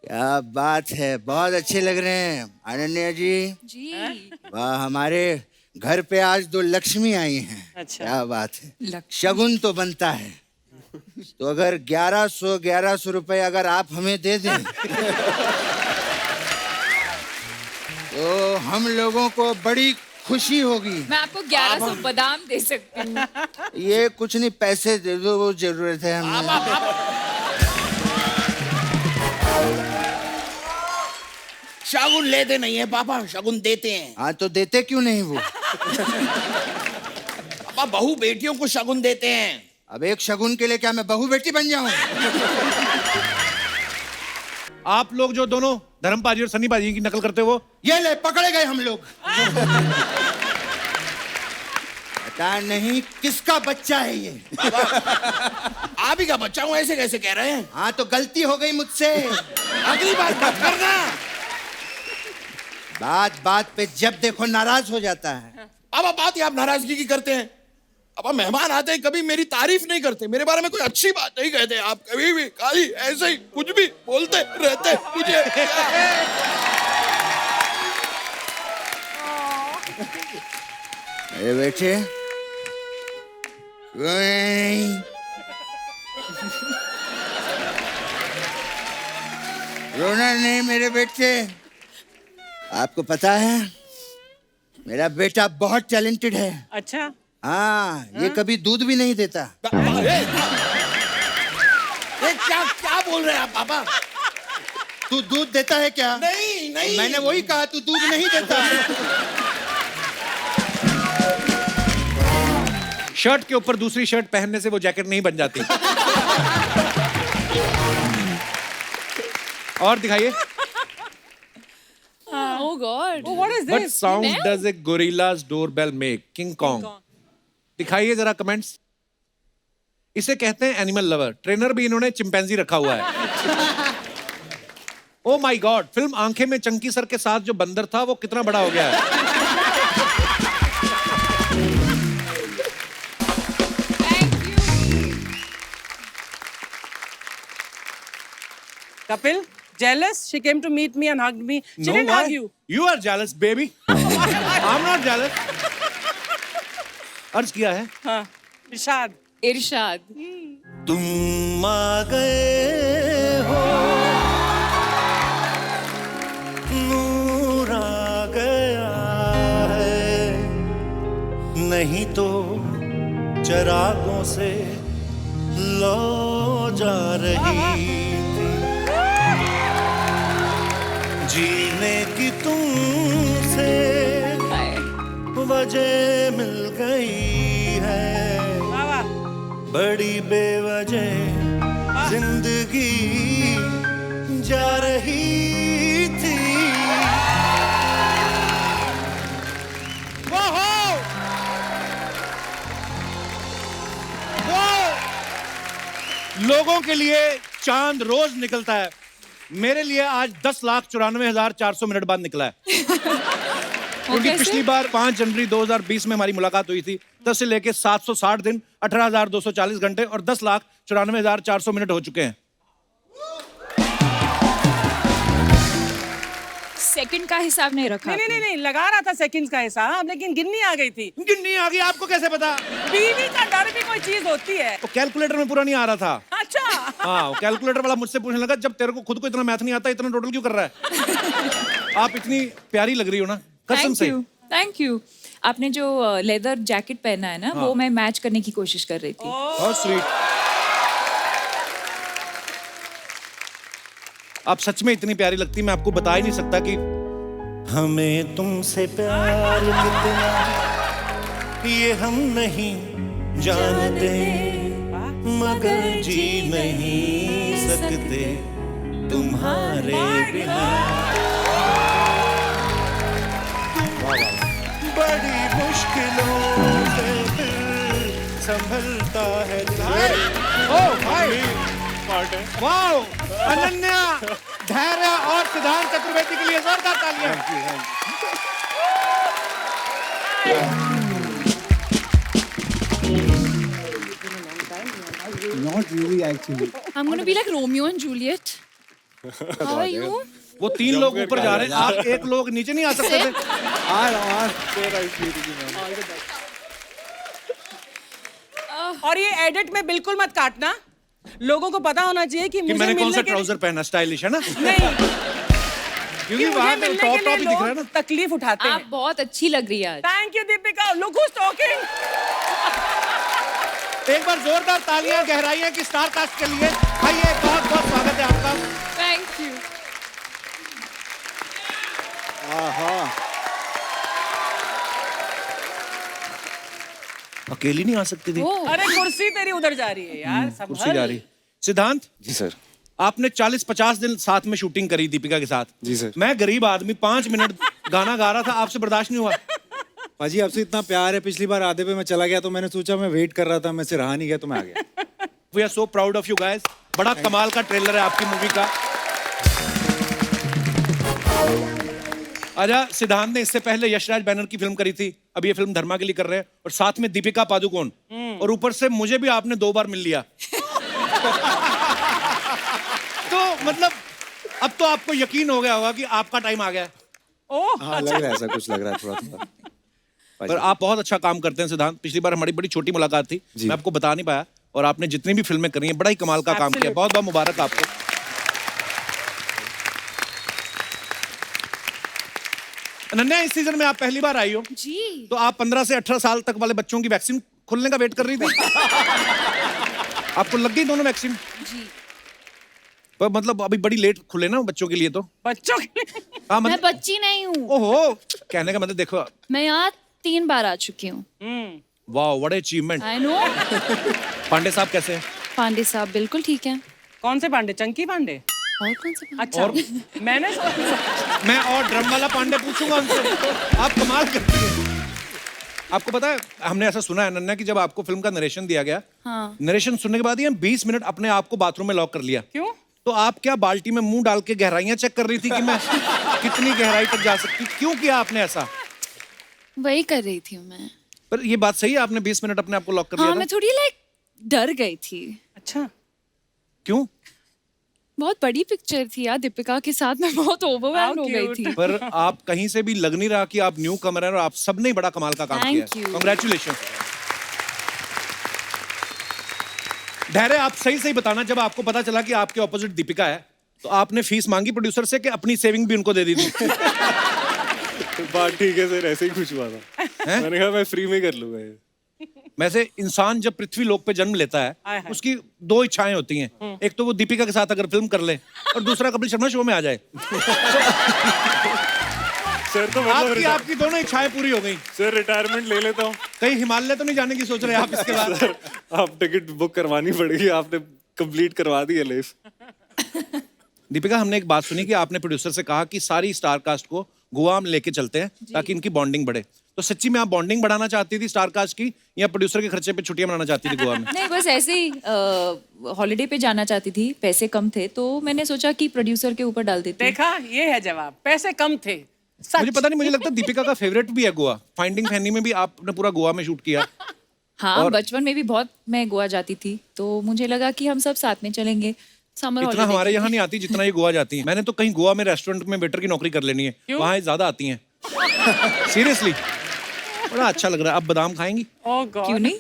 क्या बात है, बहुत अच्छे लग रहे हैं अनन्या जी। जी वाह, हमारे घर पे आज 2 लक्ष्मी आई हैं। अच्छा। क्या बात है। लक्ष्मी। शगुन तो बनता है, तो अगर 1100 रुपए अगर आप हमें दे दें तो हम लोगों को बड़ी खुशी होगी। मैं आपको 1100 बादाम दे सकती हूँ। ये कुछ नहीं, पैसे दे दो, वो जरूरत है हमें। शगुन लेते नहीं है पापा, शगुन देते हैं। हाँ, तो देते क्यों नहीं वो? पापा बहू बेटियों को शगुन देते हैं। अब एक शगुन के लिए क्या मैं बहू बेटी बन जाऊं? आप लोग जो दोनों धर्म पाजी और सन्नी पाजी की नकल करते हो, ये ले, पकड़े गए हम लोग। पता नहीं किसका बच्चा है ये। आप ही का बच्चा हूँ, ऐसे कैसे कह रहे हैं? हाँ, तो गलती हो गई मुझसे। अगली बार मत करना। बात बात पे जब देखो नाराज हो जाता है। पापा बात ही आप नाराजगी की करते हैं। पापा मेहमान आते हैं कभी मेरी तारीफ नहीं करते, मेरे बारे में कोई अच्छी बात नहीं कहते। आप कभी भी खाली ऐसे ही कुछ भी बोलते रहते मुझे। अरे बेटे, रोना नहीं मेरे बेटे। आपको पता है मेरा बेटा बहुत टैलेंटेड है। अच्छा। हाँ, ये कभी दूध भी नहीं देता। ये क्या क्या बोल रहे हैं आप पापा? तू दूध देता है क्या? नहीं नहीं, मैंने वही कहा, तू दूध नहीं देता। शर्ट के ऊपर दूसरी शर्ट पहनने से वो जैकेट नहीं बन जाती। और दिखाइए। Oh God. Oh, what is What this? sound Email? does a gorilla's doorbell make? King Kong. दिखाइए जरा कमेंट्स। इसे कहते हैं एनिमल लवर। ट्रेनर भी इन्होंने चिंपैंजी रखा हुआ है। ओ माय गॉड, फिल्म आंखें में चंकी सर के साथ जो बंदर था वो कितना बड़ा हो गया है। Thank you. Kapil, jealous? She came to meet me and hugged me. She didn't hug you. You are jealous, baby. I'm not jealous. अर्ज किया है। हाँ, इरशाद। इरशाद। तुम आ गए हो, नूर आ गया है, नहीं तो चरागों से लो जा रही थी, जीने की तुमसे वजह मिल गई है, वाह वाह। बड़ी बेवजह जिंदगी जा रही थी। लोगों के लिए चांद रोज निकलता है, मेरे लिए आज 10,94,400 मिनट बाद निकला है। क्योंकि पिछली बार 5 जनवरी 2020 में हमारी मुलाकात हुई थी, तब से लेके 760 दिन, 18,240 घंटे और 10,94,400 मिनट हो चुके हैं। सेकंड का हिसाब नहीं रखा। नहीं, लगा रहा था सेकंड्स का हिसाब, लेकिन गिननी आ गई थी। गिननी आ गई, आपको कैसे पता? बीवी का डर भी कोई चीज होती है। वो कैलकुलेटर में पूरा नहीं आ रहा था। अच्छा। हाँ, वो कैलकुलेटर वाला मुझसे पूछने लगा, जब तेरे को खुद को इतना मैथ नहीं आता, इतना टोटल क्यों कर रहा है? आप इतनी प्यारी लग रही हो ना, कसम से। Thank you. आपने जो लेदर जैकेट पहना है ना, वो मैं मैच करने की कोशिश कर रही थी। बहुत स्वीट। आप सच में इतनी प्यारी लगती, मैं आपको बता ही नहीं सकता कि हमें तुमसे प्यार कितना ये हम नहीं जानते, मगर जी नहीं सकते तुम्हारे बिना। बड़ी मुश्किलों से दिल संभलता है। वाओ, अनन्या, धैर्य और सिद्धांत चतुर्वेदी के लिए जोरदार तालियां। Not really, actually. I'm going to be like Romeo and Juliet. How are you? वो 3 लोग ऊपर जा रहे हैं, आप 1 लोग नीचे नहीं आ सकते थे? आ रहा हूँ। और ये एडिट में बिल्कुल मत काटना, लोगों को पता होना चाहिए कि कि मुझे मैंने कौन सा मिलने के ट्राउजर पहना, स्टाइलिश है ना? नहीं, क्योंकि कि मुझे वहां मिलने टॉप के टॉप लिए ही दिख रहा है लोग ना। तकलीफ उठाते आप हैं। बहुत अच्छी लग रही है आज। Thank you Deepika, look who's talking. एक बार जोरदार तालियां गहराइयां की स्टार कास्ट के लिए। आइए, बहुत बहुत स्वागत है आपका। Thank you. अकेली नहीं आ सकती थी, अरे कुर्सी तेरी उधर जा रही है यार, कुर्सी जा रही। सिद्धांत जी सर। आपने 40-50 दिन साथ में शूटिंग करी दीपिका के साथ। जी सर। मैं गरीब आदमी 5 मिनट गाना गा रहा था, आपसे बर्दाश्त नहीं हुआ। पाजी आपसे इतना प्यार है, पिछली बार आधे पे मैं चला गया तो मैंने सोचा, मैं वेट कर रहा था, मैं से रहा नहीं गया तो मैं आ गया। We are so proud of you guys. बड़ा कमाल का ट्रेलर है आपकी मूवी का। आजा, सिद्धांत ने इससे पहले यशराज बैनर की फिल्म करी थी, अब ये फिल्म धर्मा के लिए कर रहे हैं, और साथ में दीपिका पादुकोण, और ऊपर से मुझे भी आपने 2 बार मिल लिया। तो मतलब अब तो आपको यकीन हो गया होगा कि आपका टाइम आ गया है। ओह हाँ लग रहा है, ऐसा कुछ लग रहा है थोड़ा थोड़ा। पर आप बहुत अच्छा काम करते हैं सिद्धांत। पिछली बार हमारी बड़ी छोटी मुलाकात थी, जी। मैं आपको बता नहीं पाया, और आपने जितनी भी फिल्में करी हैं बड़ा ही कमाल का काम किया। बहुत बहुत मुबारक आपको। अनन्या, इस सीजन में आप पहली बार आई हो, जी। तो आप 15 से 18 साल तक वाले बच्चों की वैक्सीन खुलने का वेट कर रही थी। आपको लग गई दोनों वैक्सीन? जी। पर मतलब अभी बड़ी लेट खुले ना बच्चों के लिए, तो बच्चों के लिए। हाँ मैं मतलब, बच्ची नहीं हूँ, ओहो, कहने का मतलब देखो। मैं यहाँ 3 बार आ चुकी हूँ। वाह, what achievement. I know. Pandey साहब कैसे हैं? पांडे साहब बिल्कुल ठीक है। कौन से पांडे? चंकी पांडे? और कौन से पांडे? अच्छा, मैंने मैं और ड्रम वाला पांडे पूछूंगा उनसे। आप कमाल करती हैं। आपको पता है, हमने ऐसा सुना है अनन्या कि जब आपको फिल्म का नरेशन दिया गया, हाँ। नरेशन सुनने के बाद ही 20 मिनट अपने आप को बाथरूम में लॉक कर लिया। क्यों? तो आप क्या बाल्टी में मुंह डाल के गहराइयां चेक कर रही थी कि मैं कितनी गहराई तक जा सकती? क्यों किया आपने ऐसा? वही कर रही थी मैं। पर ये बात सही है, आपने 20 मिनट अपने आप को लॉक कर हाँ, लिया मैं था? थोड़ी डर गई थी। अच्छा, क्यों? बहुत बड़ी पिक्चर थी यार, दीपिका के साथ मैं बहुत ओवरवेल्म हो गई थी। पर आप कहीं से भी लग नहीं रहा कि आप न्यू कमर हैं, और आप सबने बड़ा कमाल का काम Thank किया। you. कांग्रेचुलेशन। धैर्य, आप सही सही बताना, जब आपको पता चला कि आपके ऑपोजिट दीपिका है, तो आपने फीस मांगी प्रोड्यूसर से कि अपनी सेविंग भी उनको दे दी थी? बात ठीक है सर, ऐसे ही खुश हुआ था। मैंने कहा मैं फ्री में कर लूंगा ये। वैसे इंसान जब पृथ्वी लोक पे जन्म लेता हाय है, हाय। उसकी 2 इच्छाएं होती हैं। एक तो वो दीपिका के साथ अगर फिल्म कर ले, और दूसरा कपिल शर्मा शो में आ जाए। सर तो मतलब आपकी दोनों इच्छाएं पूरी हो गई। सर रिटायरमेंट ले लेता हूँ। कहीं हिमालय तो नहीं जाने की सोच रहे आप इसके बाद? सर आप टिकट बुक करवानी पड़ेगी, आपने कंप्लीट करवा दी है लेस। दीपिका, हमने एक बात सुनी कि आपने प्रोड्यूसर से कहा कि सारी स्टार कास्ट को गोवा में लेके चलते हैं ताकि इनकी बॉन्डिंग बढ़े। तो सच्ची में आप बॉन्डिंग बढ़ाना चाहती थी स्टार कास्ट की, या प्रोड्यूसर के खर्चे पे छुट्टियां मनाना चाहती थी गोवा में? नहीं, बस ऐसे ही हॉलिडे पे जाना चाहती थी, पैसे कम थे तो मैंने सोचा कि प्रोड्यूसर के ऊपर डाल देती हूँ। देखा, ये है जवाब। पैसे कम थे। सच। मुझे पता नहीं, मुझे लगता है दीपिका का फेवरेट भी है गोवा। फाइंडिंग फैनी में भी आपने पूरा गोवा में शूट किया। हाँ, बचपन में भी बहुत मैं गोवा जाती थी, तो मुझे लगा कि हम सब साथ में चलेंगे समर इतना हॉलिडे। हमारे यहाँ नहीं आती जितना ये गोवा जाती है। मैंने तो कहीं गोवा में रेस्टोरेंट में वेटर की नौकरी कर लेनी है, वहाँ ज्यादा आती हैं। सीरियसली, बड़ा अच्छा लग रहा है। आप बादाम खाएंगी? ओह गॉड। क्यों नहीं?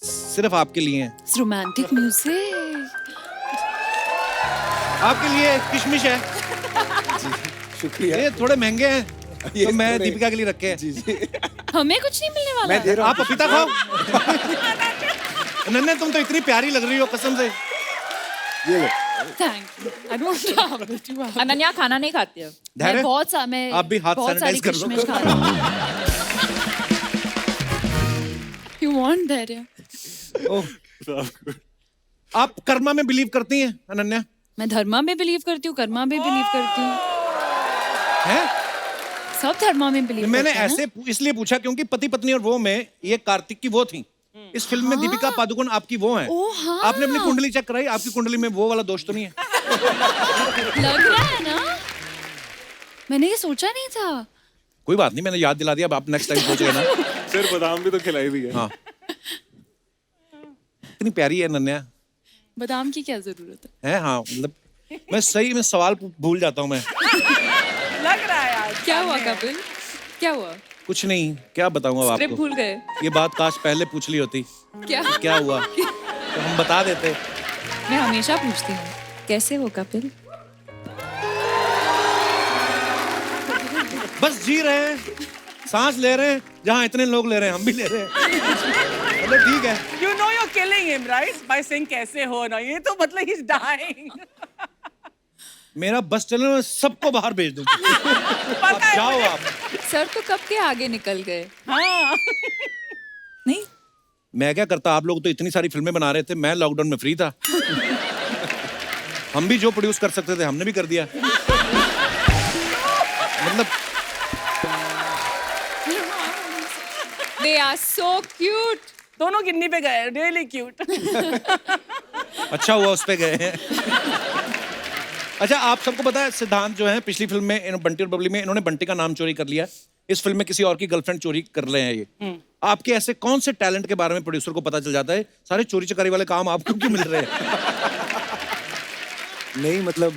सिर्फ आपके लिए हैं। Romantic music. आपके लिए किशमिश है। शुक्रिया। ये थोड़े महंगे हैं, ये तो मैं थोड़े- दीपिका के लिए रखे हैं। जी जी। हमें कुछ नहीं मिलने वाला मैं दे रहा आप पपीता खाओ। नन्हे, तुम तो इतनी प्यारी लग रही हो कसम से। ये लो। Thank you. I don't Ananya खाना नहीं खाती है। धैर्य, मैं बहुत सा मैं आप भी हाथ बहुत सारी sanitize कर लो। किशमिश खा रही हूँ। You want धैर्य? आप कर्मा में बिलीव करती हैं अनन्या? मैं धर्मा में बिलीव करती हूँ, कर्मा में बिलीव करती हूँ, हैं? सब धर्मा में बिलीव मैंने करते हैं। ऐसे इसलिए पूछा क्योंकि पति पत्नी और वो में ये कार्तिक की वो थी। इस फिल्म में दीपिका पादुकोण आपकी वो है। ओह हाँ। आपने अपनी कुंडली चेक कराई? आपकी कुंडली में वो वाला दोष तो नहीं है? लग रहा है ना? मैंने ये सोचा नहीं था। कोई बात नहीं, मैंने याद दिला दिया। अब आप नेक्स्ट टाइम सोचिए ना। सर बादाम भी तो खिलाई दी है। हाँ, इतनी प्यारी है अनन्या। बादाम की क्या जरूरत है? है हाँ, मतलब मैं सही में सवाल भूल जाता हूँ मैं। लग रहा है आज क्या हुआ कपिल, क्या हुआ? कुछ नहीं, क्या बताऊँ अब स्क्रिप्ट आपको। भूल गए ये बात काश पहले पूछ ली होती। क्या? क्या हुआ तो हम बता देते। मैं हमेशा पूछती हूँ कैसे हो कपिल। बस जी रहे हैं, सांस ले रहे हैं, जहाँ इतने लोग ले रहे हैं हम भी ले रहे हैं। चलो ठीक है। You know you're killing him, right? By saying कैसे हो ना, ये तो मतलब he's dying. मेरा बस चलने में सबको बाहर भेज दूँ। अब पता है जाओ मुझे। आप। सर तो कब के आगे निकल गए। हाँ। नहीं मैं क्या करता, आप लोग तो इतनी सारी फिल्में बना रहे थे, मैं लॉकडाउन में फ्री था। हम भी जो प्रोड्यूस कर सकते थे हमने भी कर दिया। मतलब दे आर सो क्यूट। दोनों गिन्नी पे गए, really cute. अच्छा हुआ उस पे गए हैं। अच्छा, आप सबको पता है सिद्धांत जो है पिछली फिल्म में बंटी और बबली में इन्होंने बंटी का नाम चोरी कर लिया। इस फिल्म में किसी और की गर्लफ्रेंड चोरी कर रहे हैं ये। आपके ऐसे कौन से टैलेंट के बारे में प्रोड्यूसर को पता चल जाता है? सारे चोरी चकारी वाले काम आपको क्यों मिल रहे हैं? नहीं मतलब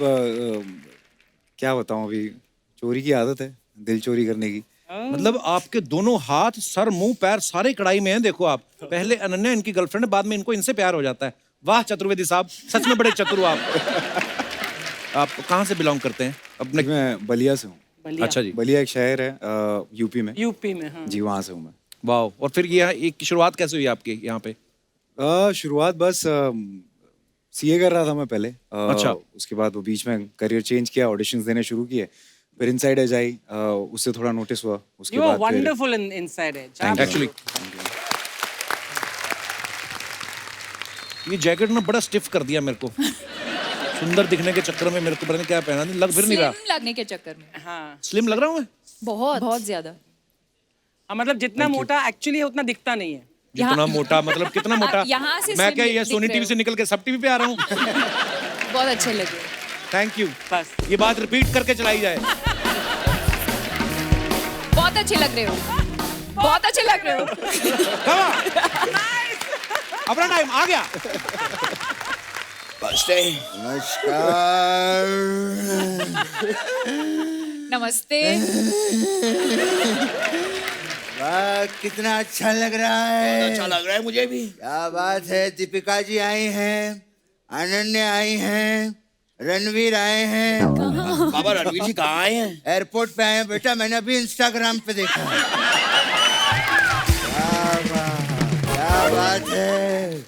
क्या बताऊं, अभी चोरी की आदत है, दिल चोरी करने की। मतलब आपके दोनों हाथ, सर, मुंह, पैर सारे कढ़ाई में हैं। देखो आप, पहले अनन्या इनकी गर्लफ्रेंड है, बाद में इनको इनसे प्यार हो जाता है। वाह चतुर्वेदी साहब, सच में बड़े चतुर हो आप। आप कहाँ से बिलोंग करते हैं अपने? मैं बलिया से हूँ। बलिया। अच्छा जी, बलिया एक शहर है यूपी में। यूपी में, हाँ। जी वहाँ से हूँ मैं। वाह। और फिर ये एक शुरुआत कैसे हुई आपकी यहाँ पे? शुरुआत बस सीए कर रहा था मैं पहले। अच्छा। उसके बाद वो बीच में करियर चेंज किया, ऑडिशंस देने शुरू किए, फिर इनसाइड एज आई, उससे थोड़ा नोटिस हुआ। उसके You are बाद फिर wonderful in inside edge. Thank you. Actually ये जैकेट ना बड़ा स्टिफ कर दिया मेरे को। सुंदर दिखने के चक्कर में मेरे को पता नहीं क्या पहना, लग फिर नहीं रहा। Slim लगने के चक्कर में। हाँ। स्लिम लग रहा हूँ मैं? बहुत बहुत ज्यादा। हाँ, मतलब जितना मोटा एक्चुअली है उतना दिखता नहीं है। जितना मोटा मतलब कितना मोटा? यहाँ से मैं slim क्या ये दिख सोनी रहे टीवी हो। से निकल के सब टीवी पे आ रहा हूँ? बहुत अच्छे लगे। Thank you. बस। ये बात रिपीट करके चलाई जाए। बहुत अच्छे लग रहे हो, बहुत अच्छे लग रहे हो। Come on. अपना टाइम आ गया। नमस्कार। नमस्ते। वाह कितना अच्छा लग रहा है। अच्छा लग रहा है मुझे भी। क्या बात है। दीपिका जी आई हैं, अनन्या आई हैं, रणवीर आए हैं। बाबा रणवीर जी कहाँ आए हैं? एयरपोर्ट पे आए हैं बेटा, मैंने अभी इंस्टाग्राम पे देखा। क्या बात है।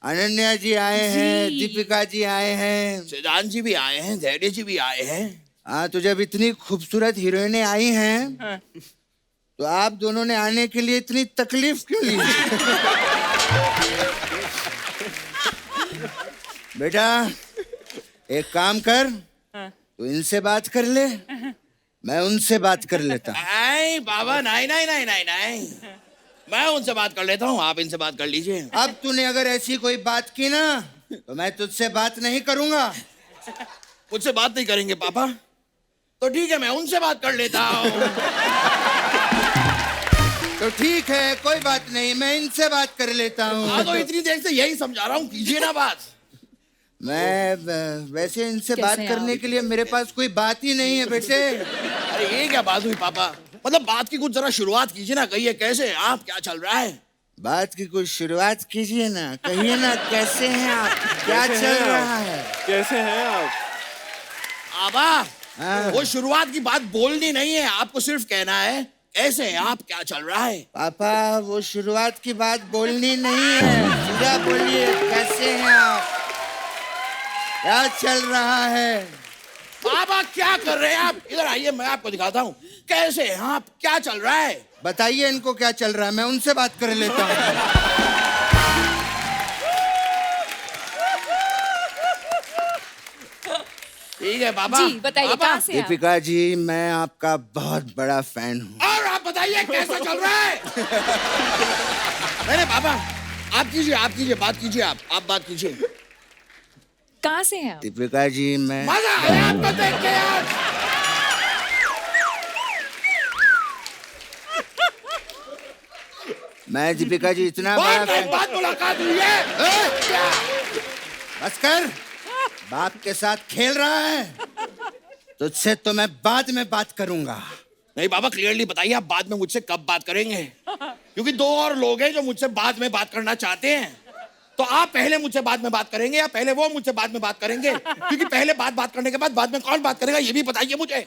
अनन्या जी आए हैं, दीपिका जी आए हैं, सिद्धांत जी भी आए हैं, धैर्य जी भी आए हैं। हाँ तो जब इतनी खूबसूरत हीरोइनें आई हैं तो आप दोनों ने आने के लिए इतनी तकलीफ क्यों ली? बेटा एक काम कर, तू इनसे बात कर ले, मैं उनसे बात कर लेता। नहीं बाबा, नहीं नहीं नहीं नहीं नहीं, मैं उनसे बात कर लेता हूँ, आप इनसे बात कर लीजिए। अब तूने अगर ऐसी कोई बात की ना तो मैं तुझसे बात नहीं करूंगा। मुझसे बात नहीं करेंगे पापा? तो ठीक है, मैं उनसे बात कर लेता हूँ। तो ठीक है कोई बात नहीं, मैं इनसे बात कर लेता हाँ हूँ। तो इतनी देर से यही समझा रहा हूँ, कीजिए ना बात। मैं वैसे इनसे कैसे बात हैं करने आप? के लिए मेरे पास कोई बात ही नहीं है बेटे। अरे ये क्या बात हुई पापा? मतलब बात की कुछ जरा शुरुआत कीजिए ना, कहिए कैसे हैं आप, क्या चल रहा है? बात की कुछ शुरुआत कीजिए ना, कहिए ना कैसे हैं आप, क्या चल रहा है? कैसे हैं आप? आबा हाँ। वो शुरुआत की बात बोलनी नहीं है, आपको सिर्फ कहना है कैसे हैं आप, क्या चल रहा है? पापा वो शुरुआत की बात बोलनी नहीं है, सीधा बोलिए कैसे हैं आप, क्या चल रहा है? पापा क्या कर रहे हैं आप? इधर आइए, मैं आपको दिखाता हूँ कैसे हैं आप, क्या चल रहा है। बताइए इनको क्या चल रहा है, मैं उनसे बात कर लेता हूँ। ठीक है पापा। जी बताइए पापा, कहाँ से हैं आप? दीपिका जी मैं आपका बहुत बड़ा फैन हूँ। और आप बताइए कैसा चल रहा है? नहीं पापा, आप कीजिए बात कीजिए, आप बात कीजिए। कहाँ से हैं आप? दीपिका जी मैं मजा आया आपको देख के आज। मैं दीपिका जी इतना बड़ा बहुत टाइम फैन। बाद मुलाकात हुई है। क्या? बस कर, बाप के साथ खेल रहा है? तुझसे तो मैं बाद में बात करूंगा। नहीं बाबा, क्लियरली बताइए आप बाद में मुझसे कब बात करेंगे? क्योंकि दो और लोग हैं जो मुझसे बाद में बात करना चाहते हैं। तो आप पहले मुझसे बाद में बात करेंगे या पहले वो मुझसे बाद में बात करेंगे? क्योंकि पहले बात करने के बाद में कौन बात करेगा ये भी बताइए मुझे।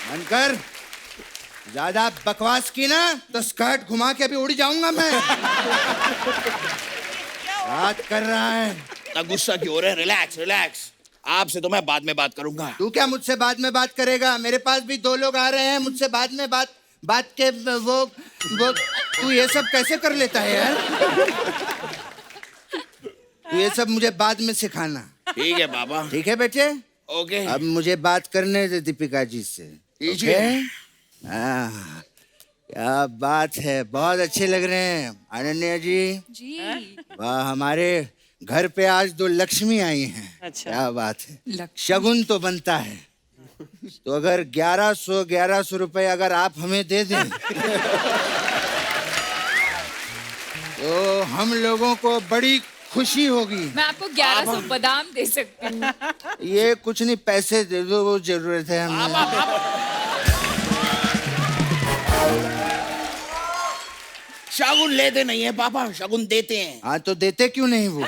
बनकर ज्यादा बकवास की ना तो स्कर्ट घुमा के अभी उड़ जाऊंगा मैं। बात कर रहा है। इतना गुस्सा क्यों हो रहे हैं? Relax relax. आपसे तो मैं बाद में बात करूंगा। तू क्या मुझसे बाद में बात करेगा? मेरे पास भी दो लोग आ रहे हैं मुझसे बाद में बात के वो तू ये सब कैसे कर लेता है यार? तू ये सब मुझे बाद में सिखाना। ठीक है बाबा। ठीक है बेटे? ओके। अब मुझे बात करने दे दीपिका जी से। कीजिए। हाँ, क्या बात है, बहुत अच्छे लग रहे हैं अनन्या जी। जी वाह, हमारे घर पे आज दो लक्ष्मी आई हैं। अच्छा। क्या बात है। लक्ष्मी। शगुन तो बनता है। तो अगर 1100 रुपए अगर आप हमें दे दें तो हम लोगों को बड़ी खुशी होगी। मैं आपको 1100 बादाम दे सकती हूँ। ये कुछ नहीं, पैसे दे दो, वो जरूरत है हमें। शगुन लेते नहीं है पापा, शगुन देते हैं। हाँ तो देते क्यों नहीं वो?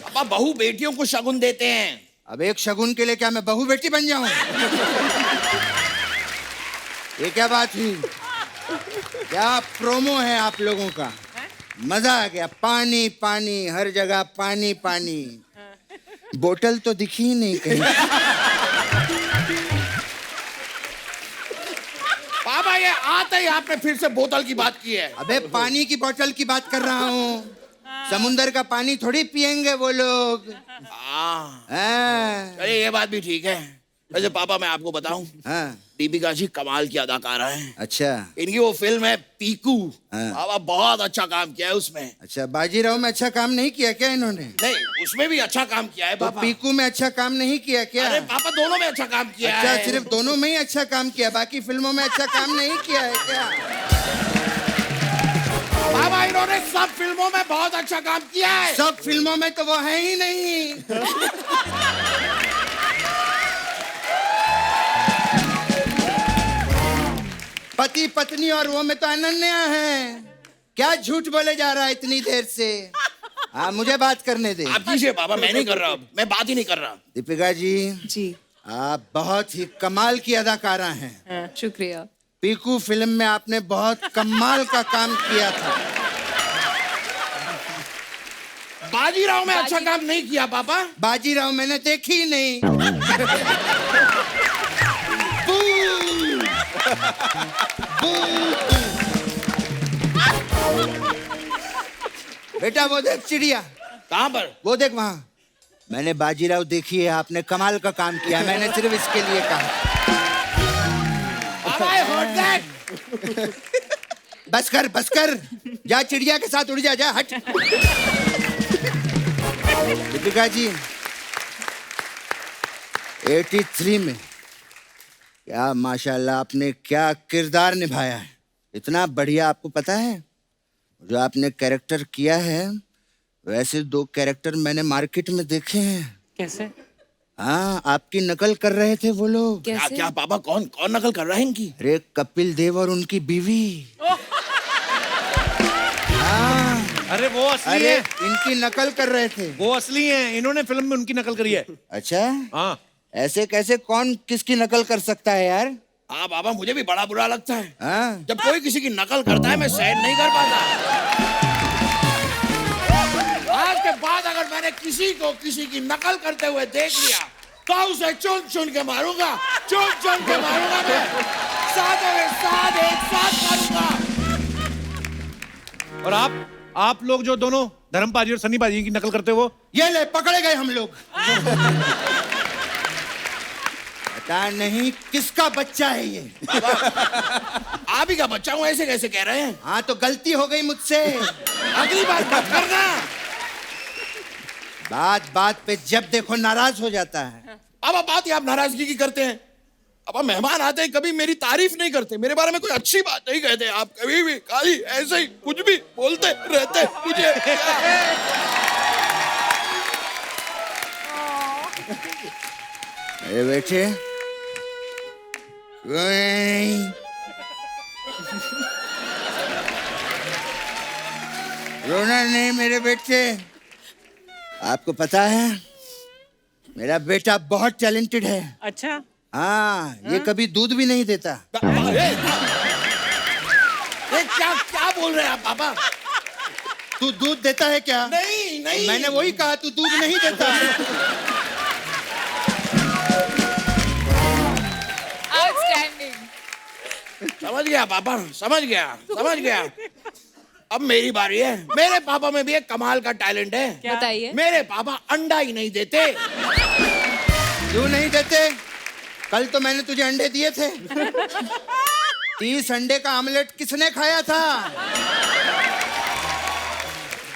पापा बहू बेटियों को शगुन देते हैं। अब एक शगुन के लिए क्या मैं बहू बेटी बन जाऊं? ये क्या बात हुई? क्या प्रोमो है आप लोगों का? मजा आ गया। पानी पानी, हर जगह पानी पानी। बोतल तो दिखी ही नहीं कहीं। पापा ये आते ही आपने फिर से बोतल की बात की है। अबे पानी की बोतल की बात कर रहा हूँ। समुंदर का पानी थोड़ी पियेंगे वो लोग। हाँ। चलिए ये बात भी ठीक है। वैसे पापा मैं आपको बताऊं, हाँ। दीपिका जी कमाल की अदाकारा हैं। अच्छा। इनकी वो फिल्म है पीकू। हाँ। पापा बहुत अच्छा काम किया है उसमें। अच्छा, बाजीराव में अच्छा काम नहीं किया क्या इन्होंने? नहीं, उसमें भी अच्छा काम किया है तो पापा। पीकू में अच्छा काम नहीं किया क्या? अरे पापा दोनों में अच्छा काम किया अच्छा, है। सिर्फ दोनों में ही अच्छा काम किया, बाकी फिल्मों में अच्छा काम नहीं किया है क्या? पापा इन्होंने सब फिल्मों में बहुत अच्छा काम किया है। सब फिल्मों में तो वो है ही नहीं। पति पत्नी और वो में तो अनन्या है। क्या झूठ बोले जा रहा है इतनी देर से? हाँ, मुझे बात करने दे। आप कीजिए पापा, मैं नहीं कर रहा, मैं बात ही नहीं कर रहा। दीपिका जी, जी आप बहुत ही कमाल की अदाकारा हैं। शुक्रिया। पीकू फिल्म में आपने बहुत कमाल का काम किया था। बाजीराव में अच्छा काम नहीं किया पापा। बाजीराव मैंने देखी ही नहीं। बेटा वो देख चिड़िया। कहाँ पर? वो देख वहां। मैंने बाजीराव देखी है, आपने कमाल का काम किया। मैंने सिर्फ इसके लिए कहा। पापा I heard that। बस कर जा, चिड़िया के साथ उड़ जा हट। दीपिका जी, 83 में क्या माशाल्लाह आपने क्या किरदार निभाया है। इतना बढ़िया। आपको पता है जो आपने कैरेक्टर किया है, वैसे 2 कैरेक्टर मैंने मार्केट में देखे हैं। कैसे? हाँ, आपकी नकल कर रहे थे वो लोग। क्या क्या पापा, कौन कौन नकल कर रहा है इनकी? अरे कपिल देव और उनकी बीवी। हाँ, अरे वो असली अरे है। इनकी नकल कर रहे थे। वो असली है, इन्होंने फिल्म में उनकी नकल करी है। अच्छा, हाँ। ऐसे कैसे कौन किसकी नकल कर सकता है यार? हाँ पापा, मुझे भी बड़ा बुरा लगता है। हाँ? जब कोई किसी की नकल करता है मैं सहन नहीं कर पाता। आज के बाद अगर मैंने किसी को किसी की नकल करते हुए देख लिया तो उसे चुन चुन के मारूंगा, चुन चुन के मारूंगा मैं। साथ एक साथ मारूंगा। और आप लोग जो दोनों धर्म पाजी और सनी पाजी की नकल करते हो, ये ले पकड़े गए हम लोग। पता नहीं किसका बच्चा है ये। आप ही का बच्चा हूँ, ऐसे कैसे कह रहे हैं? हाँ तो गलती हो गई मुझसे। अगली बार मत करना। बात बात पे जब देखो नाराज हो जाता है। अब बात ही आप नाराजगी की करते हैं। अब मेहमान आते हैं कभी मेरी तारीफ नहीं करते, मेरे बारे में कोई अच्छी बात नहीं कहते, आप कभी भी खाली ऐसे ही कुछ भी बोलते रहते मुझे। मेरे बेटे रोना नहीं मेरे बेटे। आपको पता है मेरा बेटा बहुत टैलेंटेड है। अच्छा, हाँ, ये कभी दूध भी नहीं देता। ये क्या क्या बोल रहे हैं आप पापा? तू दूध देता है क्या? नहीं नहीं, मैंने वही कहा, तू दूध नहीं देता। आउटस्टैंडिंग। समझ गया पापा, समझ गया। अब मेरी बारी है। मेरे पापा में भी एक कमाल का टैलेंट है। बताइए। मेरे पापा अंडा ही नहीं देते। क्यों नहीं देते? कल तो मैंने तुझे अंडे दिए थे। 30 अंडे का आमलेट किसने खाया था?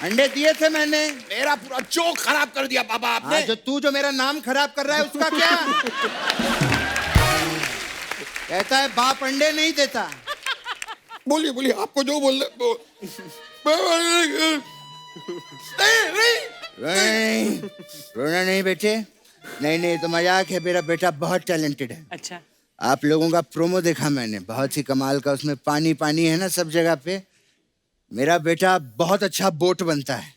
अंडे दिए थे मैंने। मेरा पूरा जोक खराब कर दिया पापा आपने। हाँ, जो मेरा नाम खराब कर रहा है उसका क्या? कहता है बाप अंडे नहीं देता। बोलिए बोलिए, आपको जो बोल नहीं, रोना नहीं बेटे। नहीं तो मजाक है। मेरा बेटा बहुत टैलेंटेड है। अच्छा, आप लोगों का प्रोमो देखा मैंने, बहुत ही कमाल का। उसमें पानी पानी है ना सब जगह पे। मेरा बेटा बहुत अच्छा बोट बनता है।